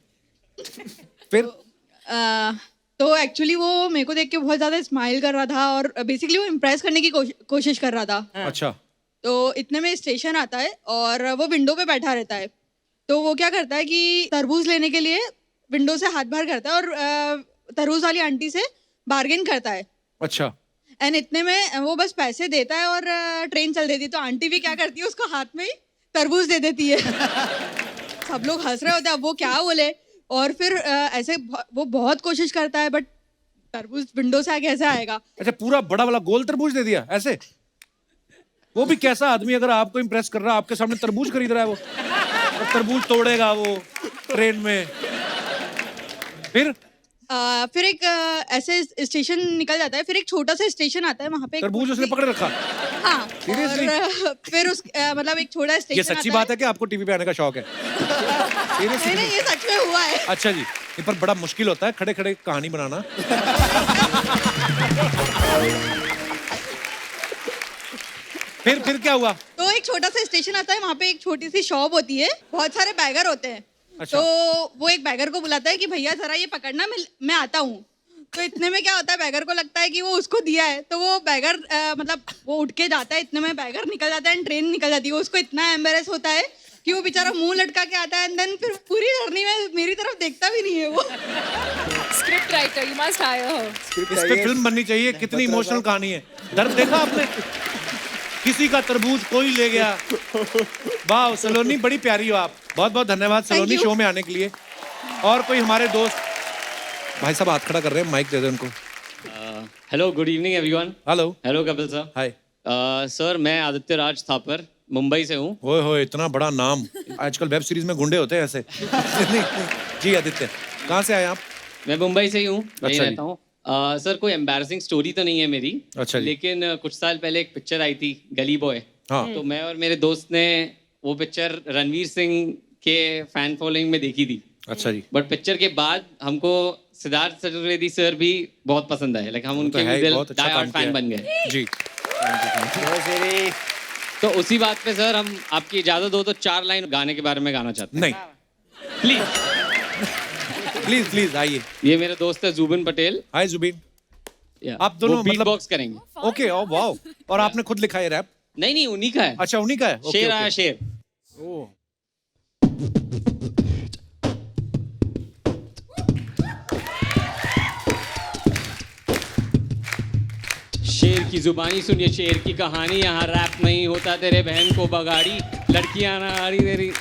फिर? तो एक्चुअली वो मेरे को देख के बहुत ज्यादा स्माइल कर रहा था और बेसिकली वो इम्प्रेस करने की कोशिश कर रहा था। अच्छा। तो इतने में स्टेशन आता है और वो विंडो पे बैठा रहता है। तो वो क्या करता है कि तरबूज लेने के लिए विंडो से हाथ बाहर करता है और तरबूज वाली आंटी से बार्गेन करता है। अच्छा। एंड इतने में वो बस पैसे देता है और ट्रेन चल देती है। तो आंटी भी क्या करती है, उसको हाथ में ही तरबूज दे देती है। सब लोग हंस रहे होते हैं, अब वो क्या बोले। और फिर ऐसे वो बहुत कोशिश करता है, बट तरबूज विंडो से आगे ऐसे आएगा। अच्छा, पूरा बड़ा वाला गोल तरबूज दे दिया ऐसे? वो भी कैसा आदमी, अगर आपको इम्प्रेस कर रहा है, आपके सामने तरबूज खरीद रहा है वो, और तरबूज तोड़ेगा वो ट्रेन में। फिर एक ऐसे स्टेशन निकल जाता है, फिर एक छोटा सा स्टेशन आता है, वहाँ पे तरबूज उसने पकड़ रखा? हाँ। Seriously? और फिर उस मतलब एक छोटा स्टेशन। ये सच्ची बात है कि आपको टीवी पे आने का शौक है? नहीं नहीं, ये सच में हुआ है। अच्छा जी, ये पर बड़ा मुश्किल होता है खड़े खड़े कहानी बनाना। फिर क्या हुआ? तो एक छोटा सा स्टेशन आता है, वहाँ पे एक छोटी सी शॉप होती है, बहुत सारे बैगर होते हैं। अच्छा। तो वो एक बैगर को बुलाता है कि भैया जरा ये पकड़ना, मैं आता हूँ। तो इतने में क्या होता है, बैगर को लगता है कि वो उसको दिया है, तो वो बैगर मतलब वो उठ के जाता है, इतने में बैगर निकल जाता है, ट्रेन निकल जाती है। उसको इतना एम्बेरस होता है कि वो बेचारा मुंह लटका के आता है, एंड देन फिर पूरी जर्नी में मेरी तरफ देखता भी नहीं है वो। Script writer, you must hire her. इस पे फिल्म बननी चाहिए, कितनी इमोशनल कहानी है। दर्द देखा आपने? किसी का तरबूज कोई ले गया। वाह सलोनी, बड़ी प्यारी हो आप। बहुत बहुत धन्यवाद सलोनी शो में आने के लिए। और कोई हमारे दोस्त भाई साहब हाथ खड़ा कर रहे हैं, माइक दे दो उनको। Hello, good evening everyone. Hello. Hello Kapil sir. Hi sir, मैं आदित्य राज थापर मुंबई से हूँ। ओए होए, इतना बड़ा नाम। आजकल वेब सीरीज में गुंडे होते हैं ऐसे। जी आदित्य, कहाँ से आए आप? मैं मुंबई से ही हूँ, वहीं अच्छा रहता हूँ। सर, कोई एम्बैरसिंग स्टोरी तो नहीं है मेरी। अच्छा जी। लेकिन कुछ साल पहले एक पिक्चर आई थी, गली बॉय। हाँ। तो मैं और मेरे दोस्त ने वो पिक्चर रणवीर सिंह के फैन फॉलोइंग में देखी थी। अच्छा जी। बट पिक्चर के बाद हमको सिद्धार्थ चतुर्वेदी सर भी बहुत पसंद आए। लाइक हम उनके है, भी बहुत अच्छा डाई काम हार्ड फैन किया बन गए जी। तो उसी बात पे सर, हम आपकी इजाजत हो तो 4 लाइन गाने के बारे में गाना चाहते हैं। नहीं, प्लीज प्लीज प्लीज आइए। ये मेरे दोस्त है जुबिन पटेल। हाय जुबिन। या, आप दोनों वो बीट मतलब बॉक्स करेंगे। Okay, oh wow. और आपने खुद लिखा है रैप? नहीं नहीं, उन्हीं का है। अच्छा, उन्हीं का है। ओके, शेर ओके। आया शेर। ओह। शेर की जुबानी सुनिए, शेर की कहानी, यहाँ रैप नहीं होता तेरे बहन को बगाड़ी। लड़कियां ना आ रही तेरी,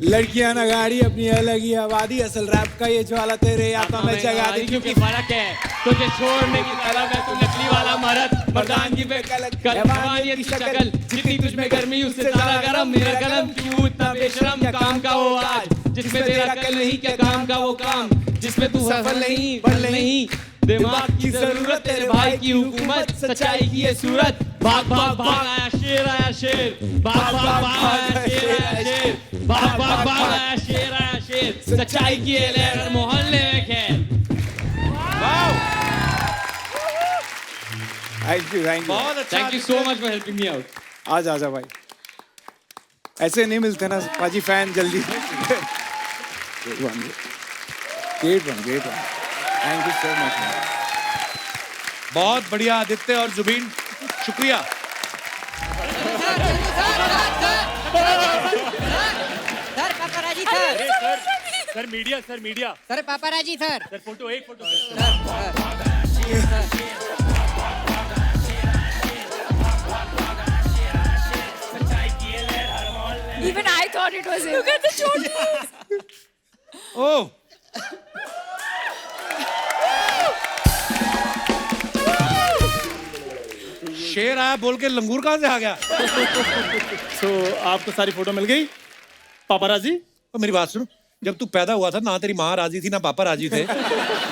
लड़कियां ना गाड़ी, अपनी अलग ही आबादी। असल रैप का ये ज्वाला तेरे आका में जगा दी, क्योंकि फर्क है तुझे छोड़ने की तलब है। तू नकली वाला मर्द, मर्दानगी पे कलवानियत की शक्ल, जितनी तुझ में गर्मी उससे ज्यादा गरम। मेरा कलम क्यों इतना बेशरम, काम का वो आज जिसमें तेरा कल नहीं, क्या काम का वो काम जिसमें तू सफल नहीं, बल नहीं। दिमाग की जरूरत, तेरे भाई की हुकूमत, सच्चाई की ये सूरत। भाग भाग भाग आया शेर, आया शेर। भाग भाग भाग आया शेर, आया शेर। भाग भाग भाग आया शेर, आया शेर। सच्चाई की ये लहर मोहल्ले में खैर। थैंक यू, थैंक यू, बहुत अच्छा। Thank you so much for helping me out. आज आजा भाई, ऐसे नहीं मिलते ना पाजी फैन जल्दी। Gate one. Thank you so much. बहुत बढ़िया आदित्य और जुबीन, शुक्रिया। Sir paparazzi sir. Sir media, sir media. Sir paparazzi sir. Sir photo, एक photo. Even I thought it was him. Look at the choti. ओह, शेर आया बोल के लंगूर कहाँ से आ गया? तो आपको सारी फोटो मिल गई पापाराजी? तो मेरी बात सुनो, जब तू पैदा हुआ था ना तेरी माँ राजी थी ना पापा राजी थे।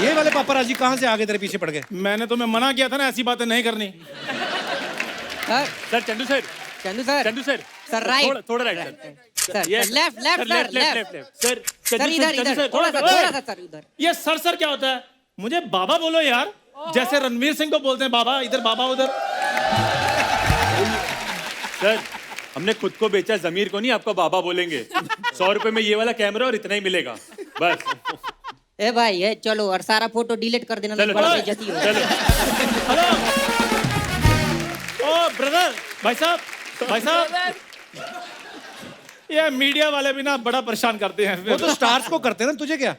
ये वाले पापा राजी कहाँ से आगे तेरे पीछे पड़ गए? मैंने तुम्हें मना किया था ना ऐसी बातें नहीं करनी। Sir Chandu sir. Chandu sir. Chandu sir. Sir right. थोड़ा right sir. Left left sir, left. Sir sir इधर थोड़ा सा सर उधर। ये सर क्या होता है? मुझे बाबा बोलो यार, जैसे रणवीर सिंह को बोलते हैं बाबा, इधर बाबा उधर। सर हमने खुद को बेचा, जमीर को नहीं। आपको बाबा बोलेंगे। 100 रुपए में ये वाला कैमरा और इतना ही मिलेगा बस। ए भाई ये चलो, और सारा फोटो डिलीट कर देना, चलो, बड़ा चलो, बेइज्जती हो। हेलो ओ ब्रदर, भाई साहब ये मीडिया वाले भी ना बड़ा परेशान करते हैं। वो तो स्टार्स को करते हैं ना, तुझे क्या?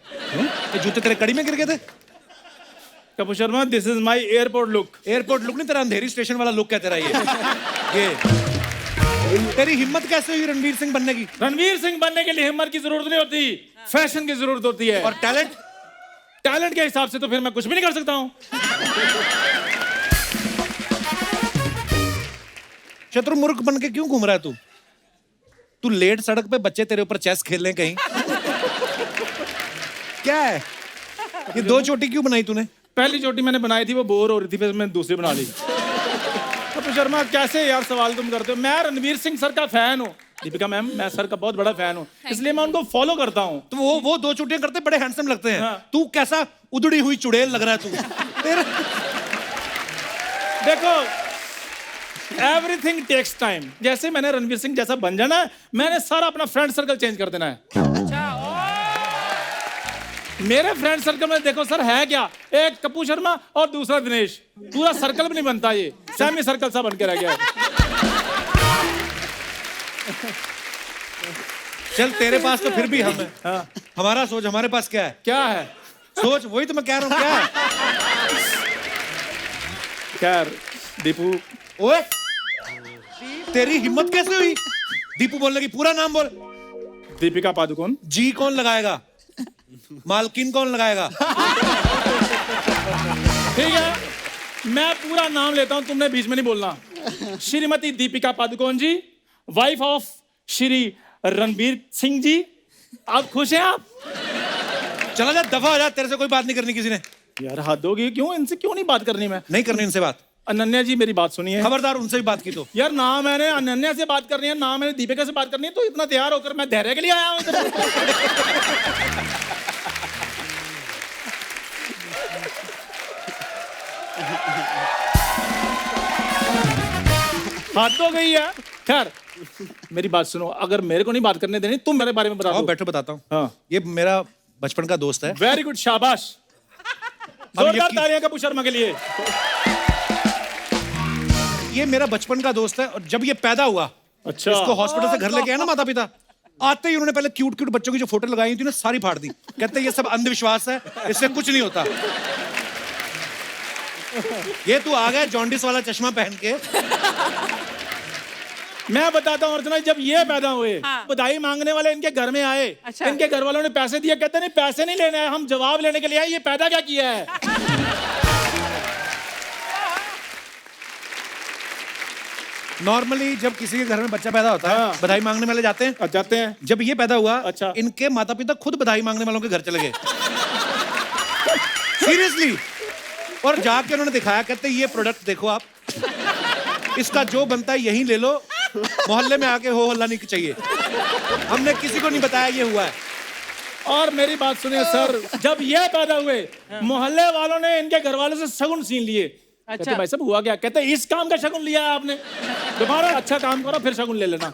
ये जूते तेरे कड़ी में गिर गए थे? Kapoor Sharma, this is my airport look. Airport look नहीं, तेरा अंधेरी स्टेशन वाला लुक है तेरा ये तेरी हिम्मत कैसे हुई रणवीर सिंह बनने की? रणवीर सिंह बनने के लिए हिम्मत की जरूरत नहीं होती, फैशन की जरूरत होती है। और टैलेंट? टैलेंट के हिसाब से तो फिर मैं कुछ भी नहीं कर सकता हूँ। शत्रुमुर्ख बन के क्यों घूम रहा है तू? तू लेट सड़क पे बच्चे तेरे ऊपर चेस खेल रहे हैं कहीं। क्या है ये? 2 चोटी क्यों बनाई तूने? पहली चोटी मैंने बनाई थी, वो बोर हो रही थी, फिर मैंने दूसरी बना ली। कपूर शर्मा कैसे यार सवाल तुम करते हो? मैं रणवीर सिंह सर का फैन हूँ, दीपिका मैम, मैं सर का बहुत बड़ा फैन हूँ, इसलिए मैं उनको फॉलो करता हूँ। तो वो 2 चोटियां करते बड़े हैंडसम लगते हैं। हाँ। तू कैसा उधड़ी हुई चुड़ैल लग रहा है तू। तेरे देखो, एवरीथिंग टेक्स टाइम। जैसे मैंने रणवीर सिंह जैसा बन जाना है, मैंने सारा अपना फ्रेंड सर्कल चेंज कर देना है। मेरे फ्रेंड सर्कल में देखो सर है क्या, एक कपूर शर्मा और दूसरा दिनेश। पूरा सर्कल भी नहीं बनता, ये सेमी सर्कल सा बन के रह गया है। चल तेरे पास तो फिर भी हम है। हाँ। हमारा सोच, हमारे पास क्या है? क्या है सोच? वही तो मैं कह रहा हूँ, क्या है? खैर दीपू। ओए तेरी हिम्मत कैसे हुई दीपू बोलने की? पूरा नाम बोल। दीपिका पादुकोण। जी कौन लगाएगा? मालकिन कौन लगाएगा? ठीक है, मैं पूरा नाम लेता हूं, तुमने बीच में नहीं बोलना। श्रीमती दीपिका पादुकोण जी, वाइफ ऑफ श्री रणवीर सिंह जी। आप खुश हैं? आप चला जा, दफा हो जा, तेरे से कोई बात नहीं करनी किसी ने। यार हद होगी, क्यों इनसे क्यों नहीं बात करनी? मैं नहीं करनी इनसे बात। अनन्या जी मेरी बात सुनिए। खबरदार उनसे भी बात की तो। यार ना मैंने अनन्या से बात करनी है, ना मैंने दीपिका से बात करनी है, तो इतना तैयार होकर मैं धैर्य के लिए आया हूं इधर। बात तो गई है। खैर मेरी बात सुनो, अगर मेरे को नहीं बात करने देनी, तुम मेरे बारे में बता दो। बैठो बताता हूँ। हाँ। ये मेरा बचपन का दोस्त है। वेरी गुड, शाबाश। जोरदार तालियां कपूर शर्मा के लिए। ये मेरा बचपन का दोस्त है, और जब ये पैदा हुआ, अच्छा, इसको हॉस्पिटल से घर लेके आया ना माता पिता, आते ही उन्होंने पहले क्यूट क्यूट बच्चों की जो फोटो लगाई थी ना, सारी फाड़ दी। कहते ये सब अंधविश्वास है, इससे कुछ नहीं होता। ये तू आ गया जॉन्डिस वाला चश्मा पहन के। मैं बताता हूँ अर्चना, जब ये पैदा हुए, बधाई मांगने वाले इनके घर में आए। अच्छा। इनके घर वालों ने पैसे दिए, कहते नहीं पैसे नहीं लेने आए, हम जवाब लेने के लिए आए, ये पैदा क्या किया है। नॉर्मली जब किसी के घर में बच्चा पैदा होता है, बधाई मांगने वाले जाते हैं। जाते हैं। जब ये पैदा हुआ, अच्छा, इनके माता पिता खुद बधाई मांगने वालों के घर चले गए। सीरियसली। और जाके उन्होंने दिखाया, कहते ये प्रोडक्ट देखो आप, इसका जो बनता है यही ले लो, मोहल्ले में आके हो हल्ला नहीं चाहिए। हमने किसी को नहीं बताया ये हुआ है। और मेरी बात सुनिए सर, जब ये पैदा हुए, मोहल्ले वालों ने इनके घर वालों से शगुन छीन लिए। अच्छा। कहते भाई साहब हुआ क्या? कहते इस काम का शगुन लिया है आपने, दोबारा अच्छा काम करो फिर शगुन ले लेना।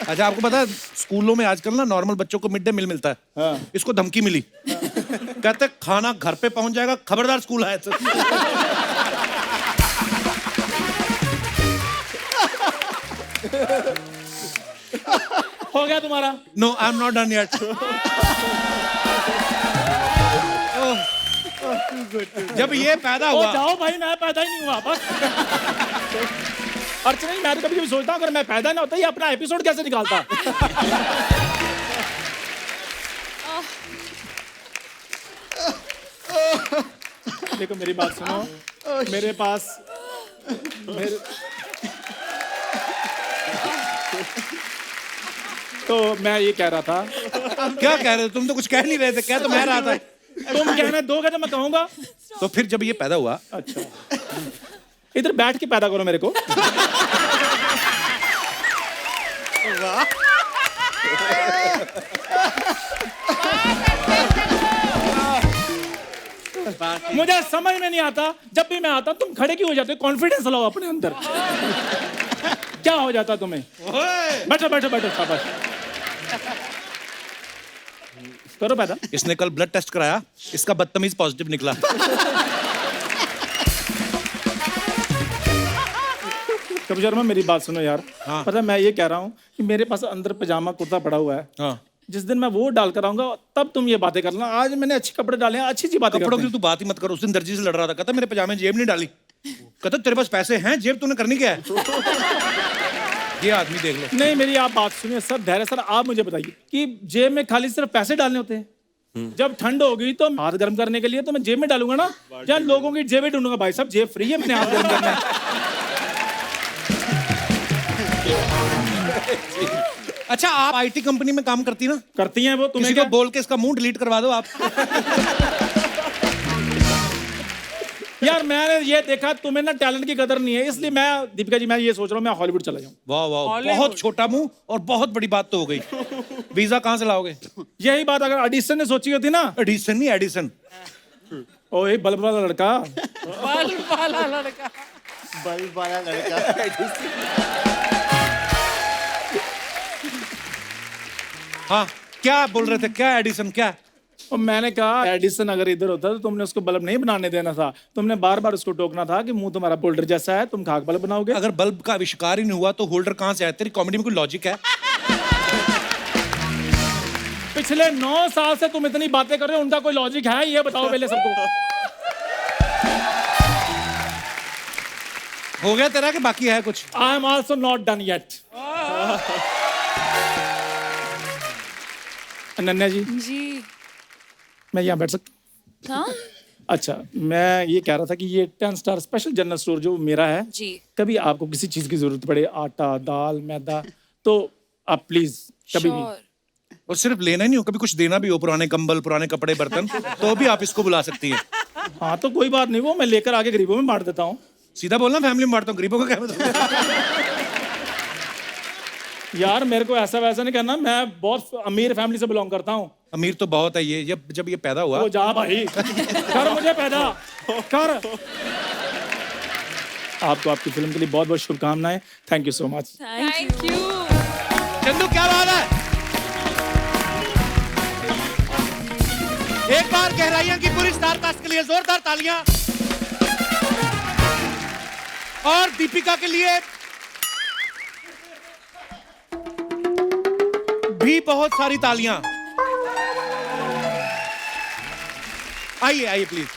अच्छा, आपको पता है स्कूलों में आजकल ना नॉर्मल बच्चों को मिड डे मील मिलता है। हाँ। इसको धमकी मिली। कहते खाना घर पे पहुंच जाएगा, खबरदार स्कूल आए तो। हो गया तुम्हारा? No, I am not done yet. जब ये पैदा हुआ, जाओ भाई, मैं पैदा ही नहीं हुआ बस। अर्चना, मैं तो कभी सोचता हूँ अगर मैं पैदा ना होता, ये अपना एपिसोड कैसे निकालता। देखो मेरी बात सुनो, मेरे पास तो मैं ये कह रहा था। क्या कह रहे थे तुम? तो कुछ कह नहीं रहे थे। क्या तो मैं रहा था। तुम कहना दोगे तो मैं कहूंगा। तो फिर जब ये पैदा हुआ, अच्छा, इधर बैठ के पैदा करो मेरे को। मुझे समझ में नहीं आता, जब भी मैं आता तुम खड़े क्यों हो जाते? कॉन्फिडेंस लाओ अपने अंदर। क्या हो जाता तुम्हें? बैठो बैठो बैठो, शाबाश। करो पैदा। इसने कल ब्लड टेस्ट कराया, इसका बदतमीज पॉजिटिव निकला। कपूर शर्मा मेरी बात सुनो यार। हाँ। पता मैं ये कह रहा हूँ कि मेरे पास अंदर पजामा कुर्ता पड़ा हुआ है। हाँ। जिस दिन मैं वो डाल कर आऊंगा तब तुम ये बातें करना। आज मैंने अच्छे कपड़े डाले हैं, अच्छी बातें कपड़ों करते की तू बात ही मत कर। उस दिन दर्जी से लड़ रहा था, कहता मेरे पजामे जेब नहीं डाली। कहता तेरे पास पैसे हैं, जेब तूने करनी क्या है? ये आदमी देख लो। नहीं, मेरी आप बात सुनिए सर, धैर्य सर, आप मुझे बताइए कि जेब में खाली सिर्फ पैसे डालने होते हैं? जब ठंड होगी तो हाथ गर्म करने के लिए तो मैं जेब में डालूंगा ना, या लोगों की जेबें ढूंढूंगा? भाई साहब जेब फ्री है, मैंने हाथ गर्म करना है। अच्छा, आप आईटी कंपनी में काम करती ना? करती हैं वो। तुम्हें किसी को बोल के इसका मुंह डिलीट करवा दो आप। यार मैंने ये देखा तुम्हें ना टैलेंट की कदर नहीं है, इसलिए मैं दीपिका जी मैं ये सोच रहा हूँ मैं हॉलीवुड चला जाऊँ। वाह वाह, बहुत छोटा मुंह और बहुत बड़ी बात तो हो गई। वीजा कहाँ से लाओगे? यही बात अगर एडिसन ने सोची होती ना। एडिसन नहीं, एडिसन। ओए बल्ब वाला लड़का। बल्ब वाला लड़का। बल्ब वाला लड़का। हाँ, क्या बोल रहे थे? क्या एडिसन क्या? और मैंने कहा एडिसन अगर इधर होता तो तुमने उसको बल्ब नहीं बनाने देना था, तुमने बार बार उसको टोकना था कि मुंह तुम्हारा होल्डर जैसा है, तुम खाक बल्ब बनाओगे। अगर बल्ब का आविष्कार ही नहीं हुआ तो होल्डर कहाँ से आया? तेरी कॉमेडी में कोई लॉजिक है? पिछले 9 साल से तुम इतनी बातें कर रहे हो, उनका कोई लॉजिक है? ये बताओ पहले सबको। हो गया तेरा कि बाकी है कुछ? I am also not done yet. Ananya ji, मैं यहाँ बैठ सकता हूँ? अच्छा, मैं ये कह रहा था कि ये 10 स्टार स्पेशल जनरल स्टोर जो मेरा है जी, कभी आपको किसी चीज की जरूरत पड़े, आटा दाल मैदा, तो आप प्लीज कभी भी। और सिर्फ लेना ही नहीं हो, कभी कुछ देना भी हो, पुराने कंबल, पुराने कपड़े, बर्तन, तो भी आप इसको बुला सकती हैं। हाँ तो कोई बात नहीं, वो मैं लेकर आके गरीबों में बांट देता हूँ। सीधा बोलना, फैमिली में बांटता हूँ, गरीबों का क्या मतलब? यार मेरे को ऐसा वैसा नहीं करना, मैं बहुत अमीर फैमिली से बिलोंग करता हूँ। अमीर तो बहुत है ये, जब ये पैदा हुआ। तो जा भाई, कर मुझे पैदा कर। आपको आपकी फिल्म के लिए बहुत बहुत शुभकामनाएं। Thank you so much. Thank you. Chandu क्या बात है? एक बार गहराइयां की पूरी स्टार कास्ट के लिए जोरदार तालियां, और दीपिका के लिए भी बहुत सारी तालियां। आइए आइए प्लीज।